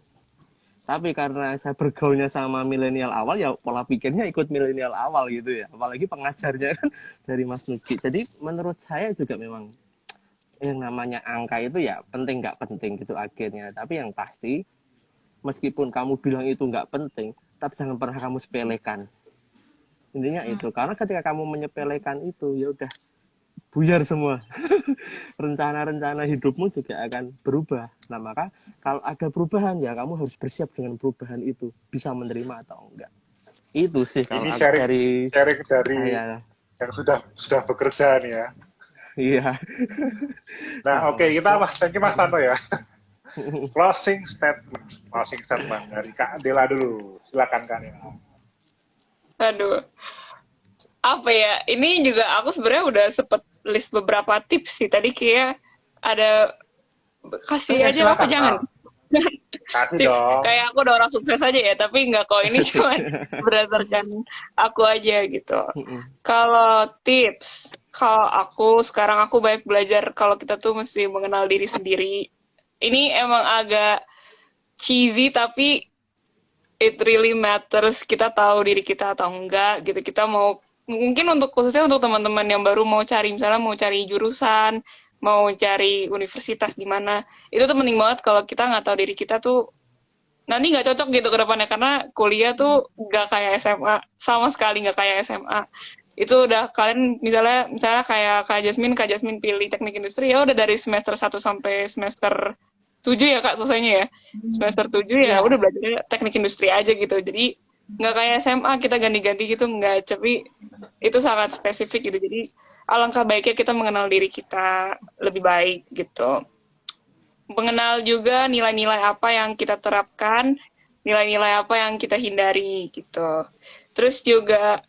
[SPEAKER 3] Tapi karena saya bergaulnya sama milenial awal, ya pola pikirnya ikut milenial awal gitu ya. Apalagi pengajarnya kan dari Mas Nugi. Jadi menurut saya juga memang yang namanya angka itu ya penting nggak penting gitu akhirnya. Tapi yang pasti meskipun kamu bilang itu nggak penting, tapi jangan pernah kamu sepelekan. Intinya itu, karena ketika kamu menyepelekan itu ya udah buyar semua. Rencana-rencana hidupmu juga akan berubah. Nah maka kalau ada perubahan ya kamu harus bersiap dengan perubahan itu, bisa menerima atau enggak. Itu sih kalau
[SPEAKER 1] Ini
[SPEAKER 3] dari
[SPEAKER 1] sharing dari
[SPEAKER 3] saya.
[SPEAKER 1] yang sudah bekerja nih ya.
[SPEAKER 3] Iya.
[SPEAKER 1] Nah, oke, kita thank you Mas Tanto ya. Closing statement dari Kak Dela dulu. Silakan Kak Dela.
[SPEAKER 2] Aduh, apa ya? Ini juga aku sebenarnya udah sempet list beberapa tips sih. Tadi kayak ada kasih aja apa
[SPEAKER 1] Silakan.
[SPEAKER 2] jangan?
[SPEAKER 1] Kasih
[SPEAKER 2] Tips
[SPEAKER 1] dong.
[SPEAKER 2] kayak aku udah orang sukses aja ya, tapi nggak kok ini cuma berdasarkan aku aja gitu. Kalau tips, kalau aku sekarang aku banyak belajar kalau kita tuh mesti mengenal diri sendiri. Ini emang agak cheesy tapi it really matters, kita tahu diri kita atau enggak gitu. Kita mau mungkin untuk khususnya untuk teman-teman yang baru mau cari, misalnya mau cari jurusan, mau cari universitas di mana, itu tuh penting banget kalau kita nggak tahu diri kita tuh nanti nggak cocok gitu ke depannya, karena kuliah tuh nggak kayak SMA, sama sekali nggak kayak SMA. Itu udah kalian misalnya kayak Kak Jasmine pilih teknik industri, ya udah dari semester 1 sampai semester 7 ya Kak selesainya ya. Semester 7 ya udah belajar teknik industri aja gitu. Jadi nggak kayak SMA kita ganti-ganti gitu, nggak, tapi itu sangat spesifik gitu. Jadi alangkah baiknya kita mengenal diri kita lebih baik gitu. Mengenal juga nilai-nilai apa yang kita terapkan, nilai-nilai apa yang kita hindari gitu. Terus juga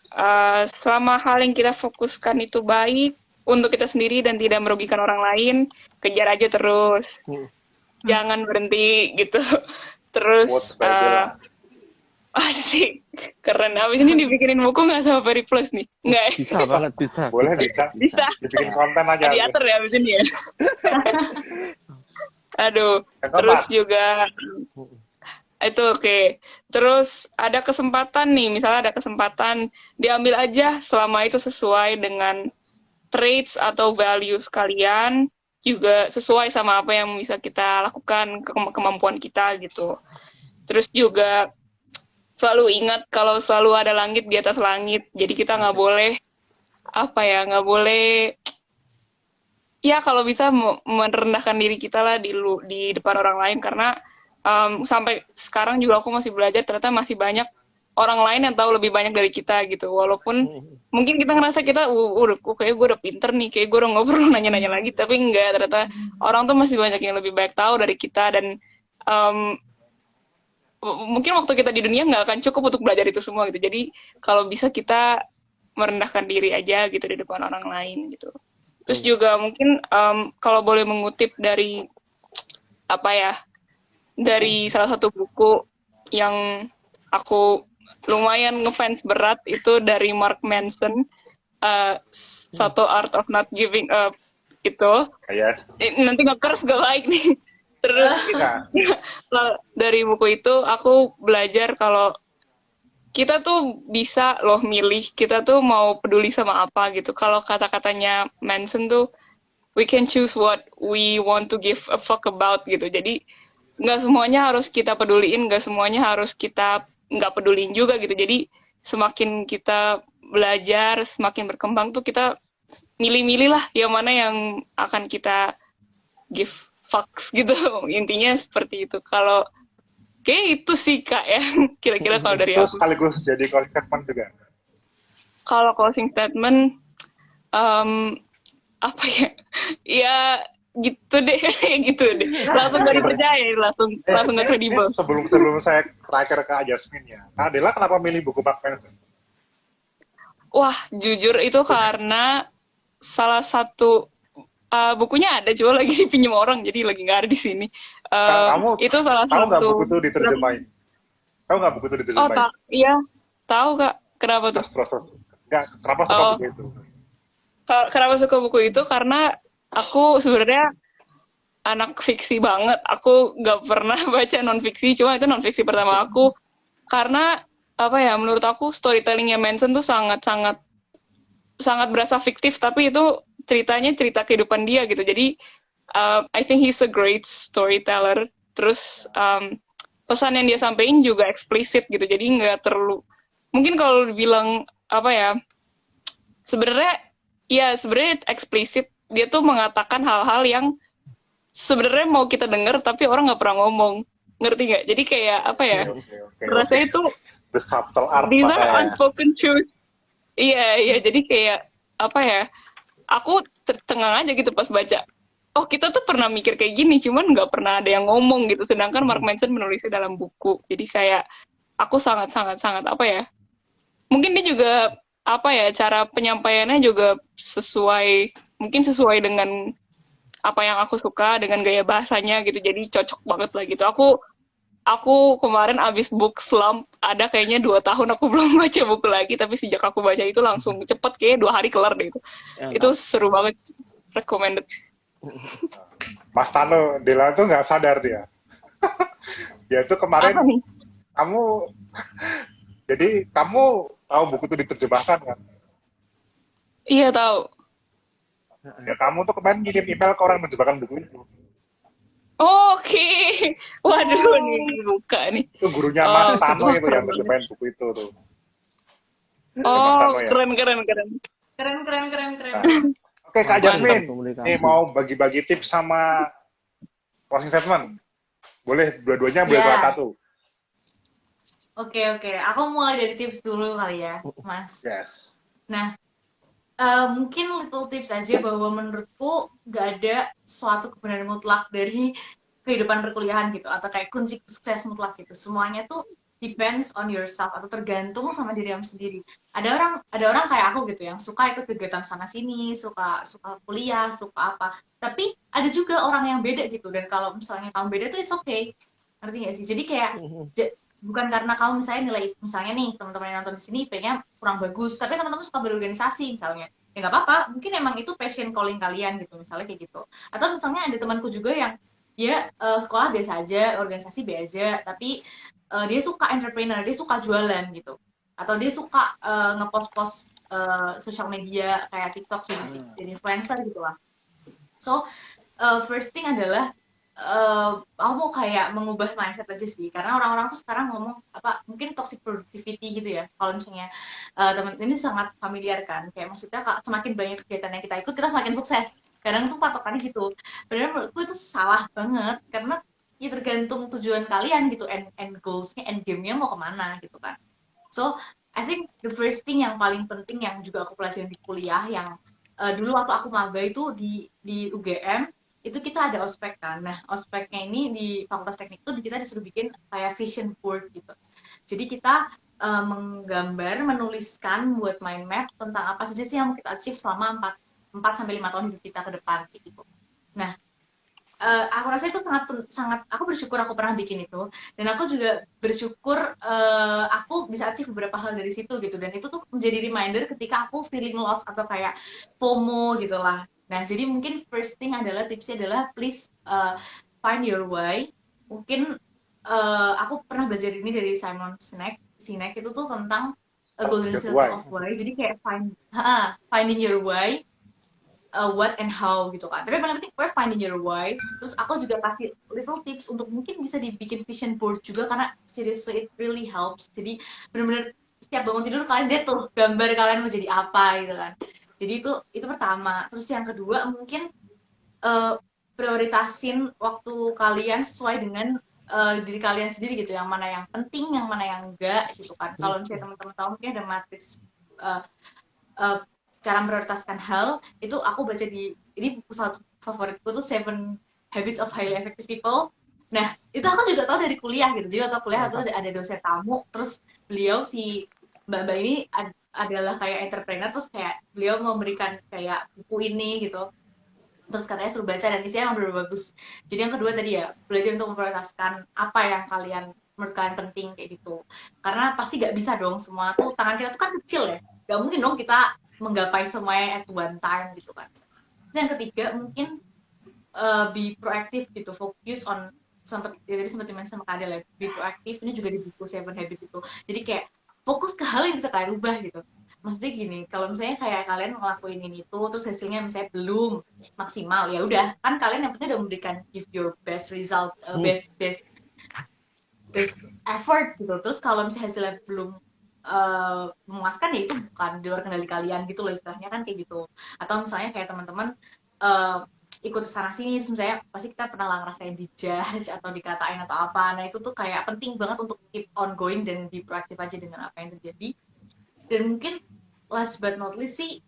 [SPEAKER 2] selama hal yang kita fokuskan itu baik untuk kita sendiri dan tidak merugikan orang lain, kejar aja terus. Jangan berhenti gitu. Terus asik, keren. Abis ini dibikinin buku nggak sama Ferry Plus nih? Nggak ya?
[SPEAKER 3] Bisa banget, bisa.
[SPEAKER 1] Boleh,
[SPEAKER 2] Bisa.
[SPEAKER 1] Dibikin konten aja.
[SPEAKER 2] Diatur ya abis ini ya. Aduh, terus juga itu oke. Terus ada kesempatan nih, misalnya ada kesempatan, diambil aja selama itu sesuai dengan traits atau values kalian, juga sesuai sama apa yang bisa kita lakukan, kemampuan kita gitu. Terus juga selalu ingat kalau selalu ada langit di atas langit, jadi kita nggak boleh nggak boleh ya kalau bisa merendahkan diri kita lah di depan orang lain, karena sampai sekarang juga aku masih belajar, ternyata masih banyak orang lain yang tahu lebih banyak dari kita gitu. Walaupun mungkin kita ngerasa kita kayak gue udah pinter nih, kayak gue udah nggak perlu nanya-nanya lagi, tapi enggak, ternyata orang tuh masih banyak yang lebih baik tahu dari kita. Dan mungkin waktu kita di dunia nggak akan cukup untuk belajar itu semua gitu. Jadi kalau bisa kita merendahkan diri aja gitu di depan orang lain gitu. Terus juga mungkin kalau boleh mengutip dari dari salah satu buku yang aku lumayan ngefans berat, itu dari Mark Manson, Subtle Art of Not Giving Up itu.
[SPEAKER 1] Yes.
[SPEAKER 2] Nanti nge-curse gak baik nih. Terus dari buku itu aku belajar kalau kita tuh bisa loh milih, kita tuh mau peduli sama apa gitu. Kalau kata-katanya Manson tuh, we can choose what we want to give a fuck about gitu. Jadi nggak semuanya harus kita peduliin, nggak semuanya harus kita nggak pedulin juga gitu. Jadi semakin kita belajar, semakin berkembang tuh kita milih-milih lah yang mana yang akan kita give fuck gitu. Intinya seperti itu. Kalau kayak itu sih Kak ya, kira-kira kalau dari aku.
[SPEAKER 1] Sekaligus jadi closing statement juga.
[SPEAKER 2] Kalau closing statement, apa ya? Ya gitu deh, gitu deh. Langsung gak dipercaya, langsung gak kredibel.
[SPEAKER 1] Sebelum saya terakhir ke Jasmine ya, Kak Adela kenapa milih buku Mark Manson?
[SPEAKER 2] Wah, jujur itu karena salah satu bukunya ada, cuma lagi dipinjam orang, jadi lagi nggak ada di sini. Itu salah satu.
[SPEAKER 1] Tahu nggak buku itu diterjemahin? Tahu nggak buku itu diterjemahin?
[SPEAKER 2] Oh, iya, tahu Kak. Kenapa tuh?
[SPEAKER 1] Terus. Nggak, kenapa suka buku itu?
[SPEAKER 2] Kenapa suka buku itu? Karena aku sebenarnya anak fiksi banget. Aku nggak pernah baca non fiksi, cuma itu non fiksi pertama aku. Karena menurut aku storytellingnya Manson tuh sangat berasa fiktif, tapi itu ceritanya cerita kehidupan dia gitu. Jadi I think he's a great storyteller. Terus pesan yang dia sampaikan juga eksplisit gitu. Jadi nggak terlalu, mungkin kalau dibilang apa ya, sebenarnya eksplisit. Dia tuh mengatakan hal-hal yang sebenarnya mau kita dengar tapi orang nggak pernah ngomong, ngerti nggak? Jadi kayak apa ya,
[SPEAKER 1] Oke.
[SPEAKER 2] rasanya itu
[SPEAKER 1] The subtle art
[SPEAKER 2] these are
[SPEAKER 1] makanya.
[SPEAKER 2] unspoken truth. Iya, jadi kayak apa ya, aku tercengang aja gitu pas baca. Oh, kita tuh pernah mikir kayak gini, cuman nggak pernah ada yang ngomong gitu. Sedangkan Mark Manson menulisnya dalam buku. Jadi kayak aku sangat apa ya? Mungkin dia juga apa ya, cara penyampaiannya juga mungkin sesuai dengan apa yang aku suka, dengan gaya bahasanya gitu. Jadi cocok banget lah gitu. Aku kemarin abis book slump, ada kayaknya 2 tahun aku belum baca buku lagi, tapi sejak aku baca itu langsung cepet, kayaknya 2 hari kelar deh itu. Itu seru banget, recommended.
[SPEAKER 1] Mas Tano, Dela tuh nggak sadar dia. Dia tuh kemarin
[SPEAKER 2] Apa nih?
[SPEAKER 1] kamu tahu buku itu diterjemahkan kan?
[SPEAKER 2] Iya tahu.
[SPEAKER 1] Ya kamu tuh kemarin ngirim email ke orang yang menerjemahkan buku itu.
[SPEAKER 2] Oke. Waduh, nih buka nih.
[SPEAKER 1] Itu gurunya Mas Tano itu yang menerjemahin buku itu tuh.
[SPEAKER 2] Oh,
[SPEAKER 1] ya?
[SPEAKER 2] keren.
[SPEAKER 4] Keren.
[SPEAKER 1] Nah. Oke, Kak Jasmine, nih mau bagi-bagi tips sama closing statement. Boleh dua-duanya, boleh salah satu.
[SPEAKER 4] Oke. Aku mulai dari tips dulu kali ya, Mas.
[SPEAKER 1] Yes.
[SPEAKER 4] Nah, mungkin little tips aja bahwa menurutku gak ada suatu kebenaran mutlak dari kehidupan perkuliahan gitu, atau kayak kunci sukses mutlak gitu. Semuanya tuh depends on yourself, atau tergantung sama diri kamu sendiri. Ada orang kayak aku gitu yang suka ikut kegiatan sana sini, suka kuliah, suka apa. Tapi ada juga orang yang beda gitu, dan kalau misalnya kamu beda tuh it's okay. Ngerti gak sih? Jadi kayak bukan karena kamu misalnya nilai, misalnya nih teman-teman yang nonton di sini pengen kurang bagus, tapi teman-teman suka berorganisasi misalnya, ya nggak apa-apa, mungkin emang itu passion calling kalian gitu, misalnya kayak gitu. Atau misalnya ada temanku juga yang dia sekolah biasa aja, organisasi biasa aja, tapi dia suka entrepreneur, dia suka jualan gitu, atau dia suka ngepost-post sosial media kayak TikTok, jadi influencer gitu lah. So first thing adalah aku mau kayak mengubah mindset aja sih, karena orang-orang tuh sekarang ngomong apa, mungkin toxic productivity gitu ya. Kalau misalnya teman ini sangat familiar kan, kayak maksudnya semakin banyak kegiatan yang kita ikut, kita semakin sukses. Kadang tuh patokannya gitu. Padahal menurutku itu salah banget, karena ya tergantung tujuan kalian gitu, end goals-nya, end game-nya mau kemana gitu kan. So I think the first thing yang paling penting yang juga aku pelajarin di kuliah, yang dulu waktu aku maba itu di UGM, itu kita ada ospek kan. Nah, ospeknya ini di Fakultas Teknik itu kita disuruh bikin kayak vision board gitu. Jadi kita menggambar, menuliskan, buat mind map tentang apa saja sih yang mau kita achieve selama 4 sampai 5 tahun hidup kita ke depan gitu. Nah, aku rasa itu sangat aku bersyukur aku pernah bikin itu, dan aku juga bersyukur aku bisa achieve beberapa hal dari situ gitu, dan itu tuh menjadi reminder ketika aku feeling lost atau kayak FOMO gitulah. Nah, jadi mungkin first thing adalah tipsnya adalah please find your why. Mungkin aku pernah belajar ini dari Simon Sinek itu tuh tentang a golden circle of why. Jadi kayak finding your why, what and how gitu kan. Tapi paling penting we're finding your why. Terus aku juga kasih little tips untuk mungkin bisa dibikin vision board juga, karena seriously it really helps. Jadi benar-benar setiap bangun tidur kalian lihat tuh gambar kalian mau jadi apa gitu kan. Jadi itu pertama. Terus yang kedua mungkin prioritasin waktu kalian sesuai dengan diri kalian sendiri gitu. Yang mana yang penting, yang mana yang enggak gitu kan. Kalau misalnya teman-teman tahu mungkin ada matriks cara memprioritaskan hal, itu aku baca ini buku satu favoritku tuh 7 Habits of Highly Effective People. Nah, itu aku juga tahu dari kuliah gitu. Jadi waktu kuliah itu ada dosen tamu, terus beliau si Mbak ini adalah kayak entrepreneur, terus kayak beliau memberikan kayak buku ini gitu, terus katanya suruh baca dan isinya emang bener bagus. Jadi yang kedua tadi ya, belajar untuk memprioritaskan apa yang menurut kalian penting kayak gitu, karena pasti gak bisa dong semua tuh, tangan kita tuh kan kecil ya, gak mungkin dong kita menggapai semuanya at one time gitu kan. Terus yang ketiga mungkin be proactive gitu, fokus on sempat dimention sama Kak Adel ya, be proactive ini juga di buku 7 Habits itu. Jadi kayak fokus ke hal yang bisa kalian ubah gitu. maksudnya gini, kalau misalnya kayak kalian ngelakuin ini itu terus hasilnya misalnya belum maksimal, ya udah kan kalian yang penting udah memberikan give your best result, best best best effort gitu. Terus kalau misalnya hasilnya belum memuaskan, ya itu bukan di luar kendali kalian gitu loh, istilahnya kan kayak gitu. Atau misalnya kayak teman-teman ikut sana sini, terus misalnya pasti kita pernah lah ngerasain dijudge atau dikatain atau apa. Nah itu tuh kayak penting banget untuk keep on going dan be proaktif aja dengan apa yang terjadi. Dan mungkin last but not least sih,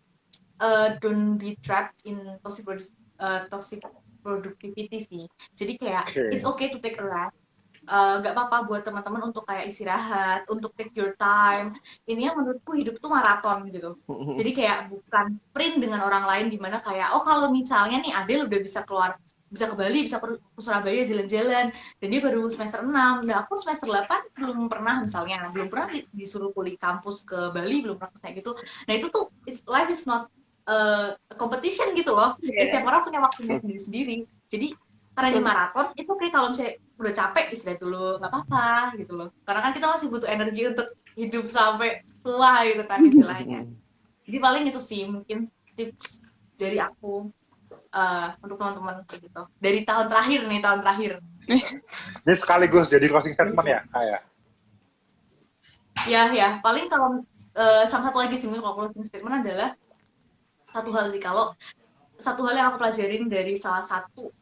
[SPEAKER 4] don't be trapped in toxic productivity sih. Jadi kayak it's okay to take a rest. Nggak apa-apa buat teman-teman untuk kayak istirahat, untuk take your time. Ini yang menurutku hidup tuh maraton gitu. Jadi kayak bukan sprint dengan orang lain, dimana kayak kalau misalnya nih Adel udah bisa keluar, bisa ke Bali, bisa ke Surabaya jalan-jalan, dan dia baru semester 6. Nah aku semester 8 belum pernah misalnya, belum pernah disuruh kuliah kampus ke Bali, belum pernah kayak gitu. Nah itu tuh life is not competition gitu loh. Setiap orang punya waktunya sendiri-sendiri. Jadi karena di maraton itu kayak kalau misalnya udah capek istirahat dulu, nggak apa-apa gitu loh, karena kan kita masih butuh energi untuk hidup sampai tua gitu kan istilahnya. Jadi paling itu sih mungkin tips dari aku untuk teman-teman gitu dari tahun terakhir.
[SPEAKER 1] Ini sekaligus jadi closing statement ya, kayak
[SPEAKER 4] ya paling kalau salah satu lagi sih kalau closing statement adalah satu hal sih, kalau satu hal yang aku pelajarin dari salah satu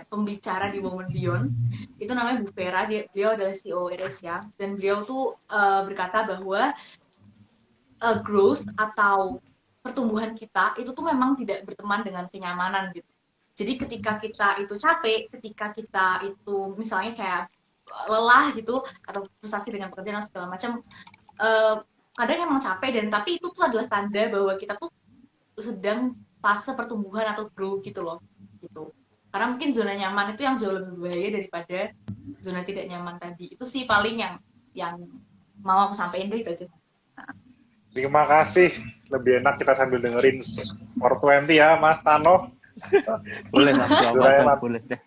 [SPEAKER 4] pembicara di Women Beyond, itu namanya Bu Vera, beliau adalah CEO AirAsia, dan beliau tuh berkata bahwa growth atau pertumbuhan kita itu tuh memang tidak berteman dengan kenyamanan gitu. Jadi ketika kita itu capek, ketika kita itu misalnya kayak lelah gitu atau frustasi dengan pekerjaan dan segala macam, kadang emang capek, dan tapi itu tuh adalah tanda bahwa kita tuh sedang fase pertumbuhan atau grow gitu loh gitu. Karena mungkin zona nyaman itu yang jauh lebih bahaya daripada zona tidak nyaman tadi. Itu sih paling yang mau aku sampaikan itu aja.
[SPEAKER 1] Terima kasih. Lebih enak kita sambil dengerin 420 ya, Mas Tano.
[SPEAKER 3] Boleh boleh deh.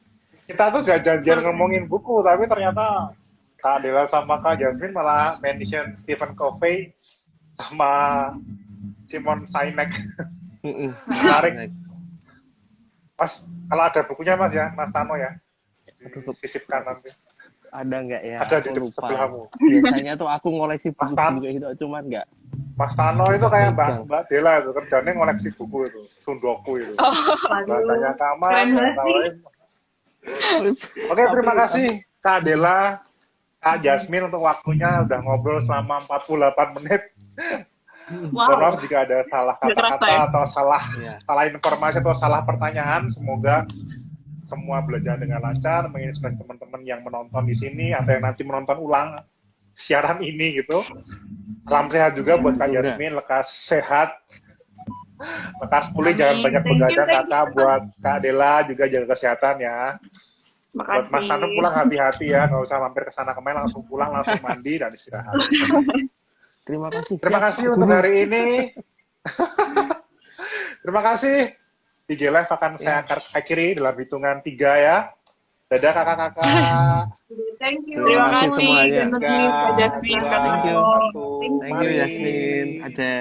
[SPEAKER 1] Kita tuh gak janjian ngomongin buku, tapi ternyata Kak Adela sama Kak Jasmine malah mention Stephen Covey sama Simon Sinek. Menarik. Mas, kalau ada bukunya Mas ya, Mas Tano ya, sisipkan nanti.
[SPEAKER 3] Ada nggak ya?
[SPEAKER 1] Ada di sebelahmu.
[SPEAKER 3] Biasanya tuh aku ngoleksi buku gitu, cuman nggak.
[SPEAKER 1] Mas Tano itu kayak Mbak Dela itu, kerjanya ngoleksi buku itu, sundoku itu. Bahasanya kamar, Oke, terima kasih Kak Adela, Kak Jasmine untuk waktunya, udah ngobrol selama 48 menit. Mohon maaf jika ada salah kata-kata atau salah informasi atau salah pertanyaan. Semoga semua belajar dengan lancar, menginspirasi teman-teman yang menonton di sini atau yang nanti menonton ulang siaran ini gitu. Salam sehat juga buat Kak Jasmine, lekas sehat, lekas pulih, jangan banyak begadang. Kakak buat Kak Adela juga jaga kesehatan ya. Buat Mas Tano pulang hati-hati ya, nggak usah mampir ke sana kemari, langsung pulang, langsung mandi dan istirahat. Terima kasih untuk hari ini. Terima kasih. IG Live akan saya akhiri dalam hitungan 3 ya. Dadah kakak-kakak.
[SPEAKER 4] Thank you.
[SPEAKER 2] Terima kasih
[SPEAKER 3] semuanya.
[SPEAKER 2] Kak Jasmine.
[SPEAKER 3] Thank you Jasmine. Ada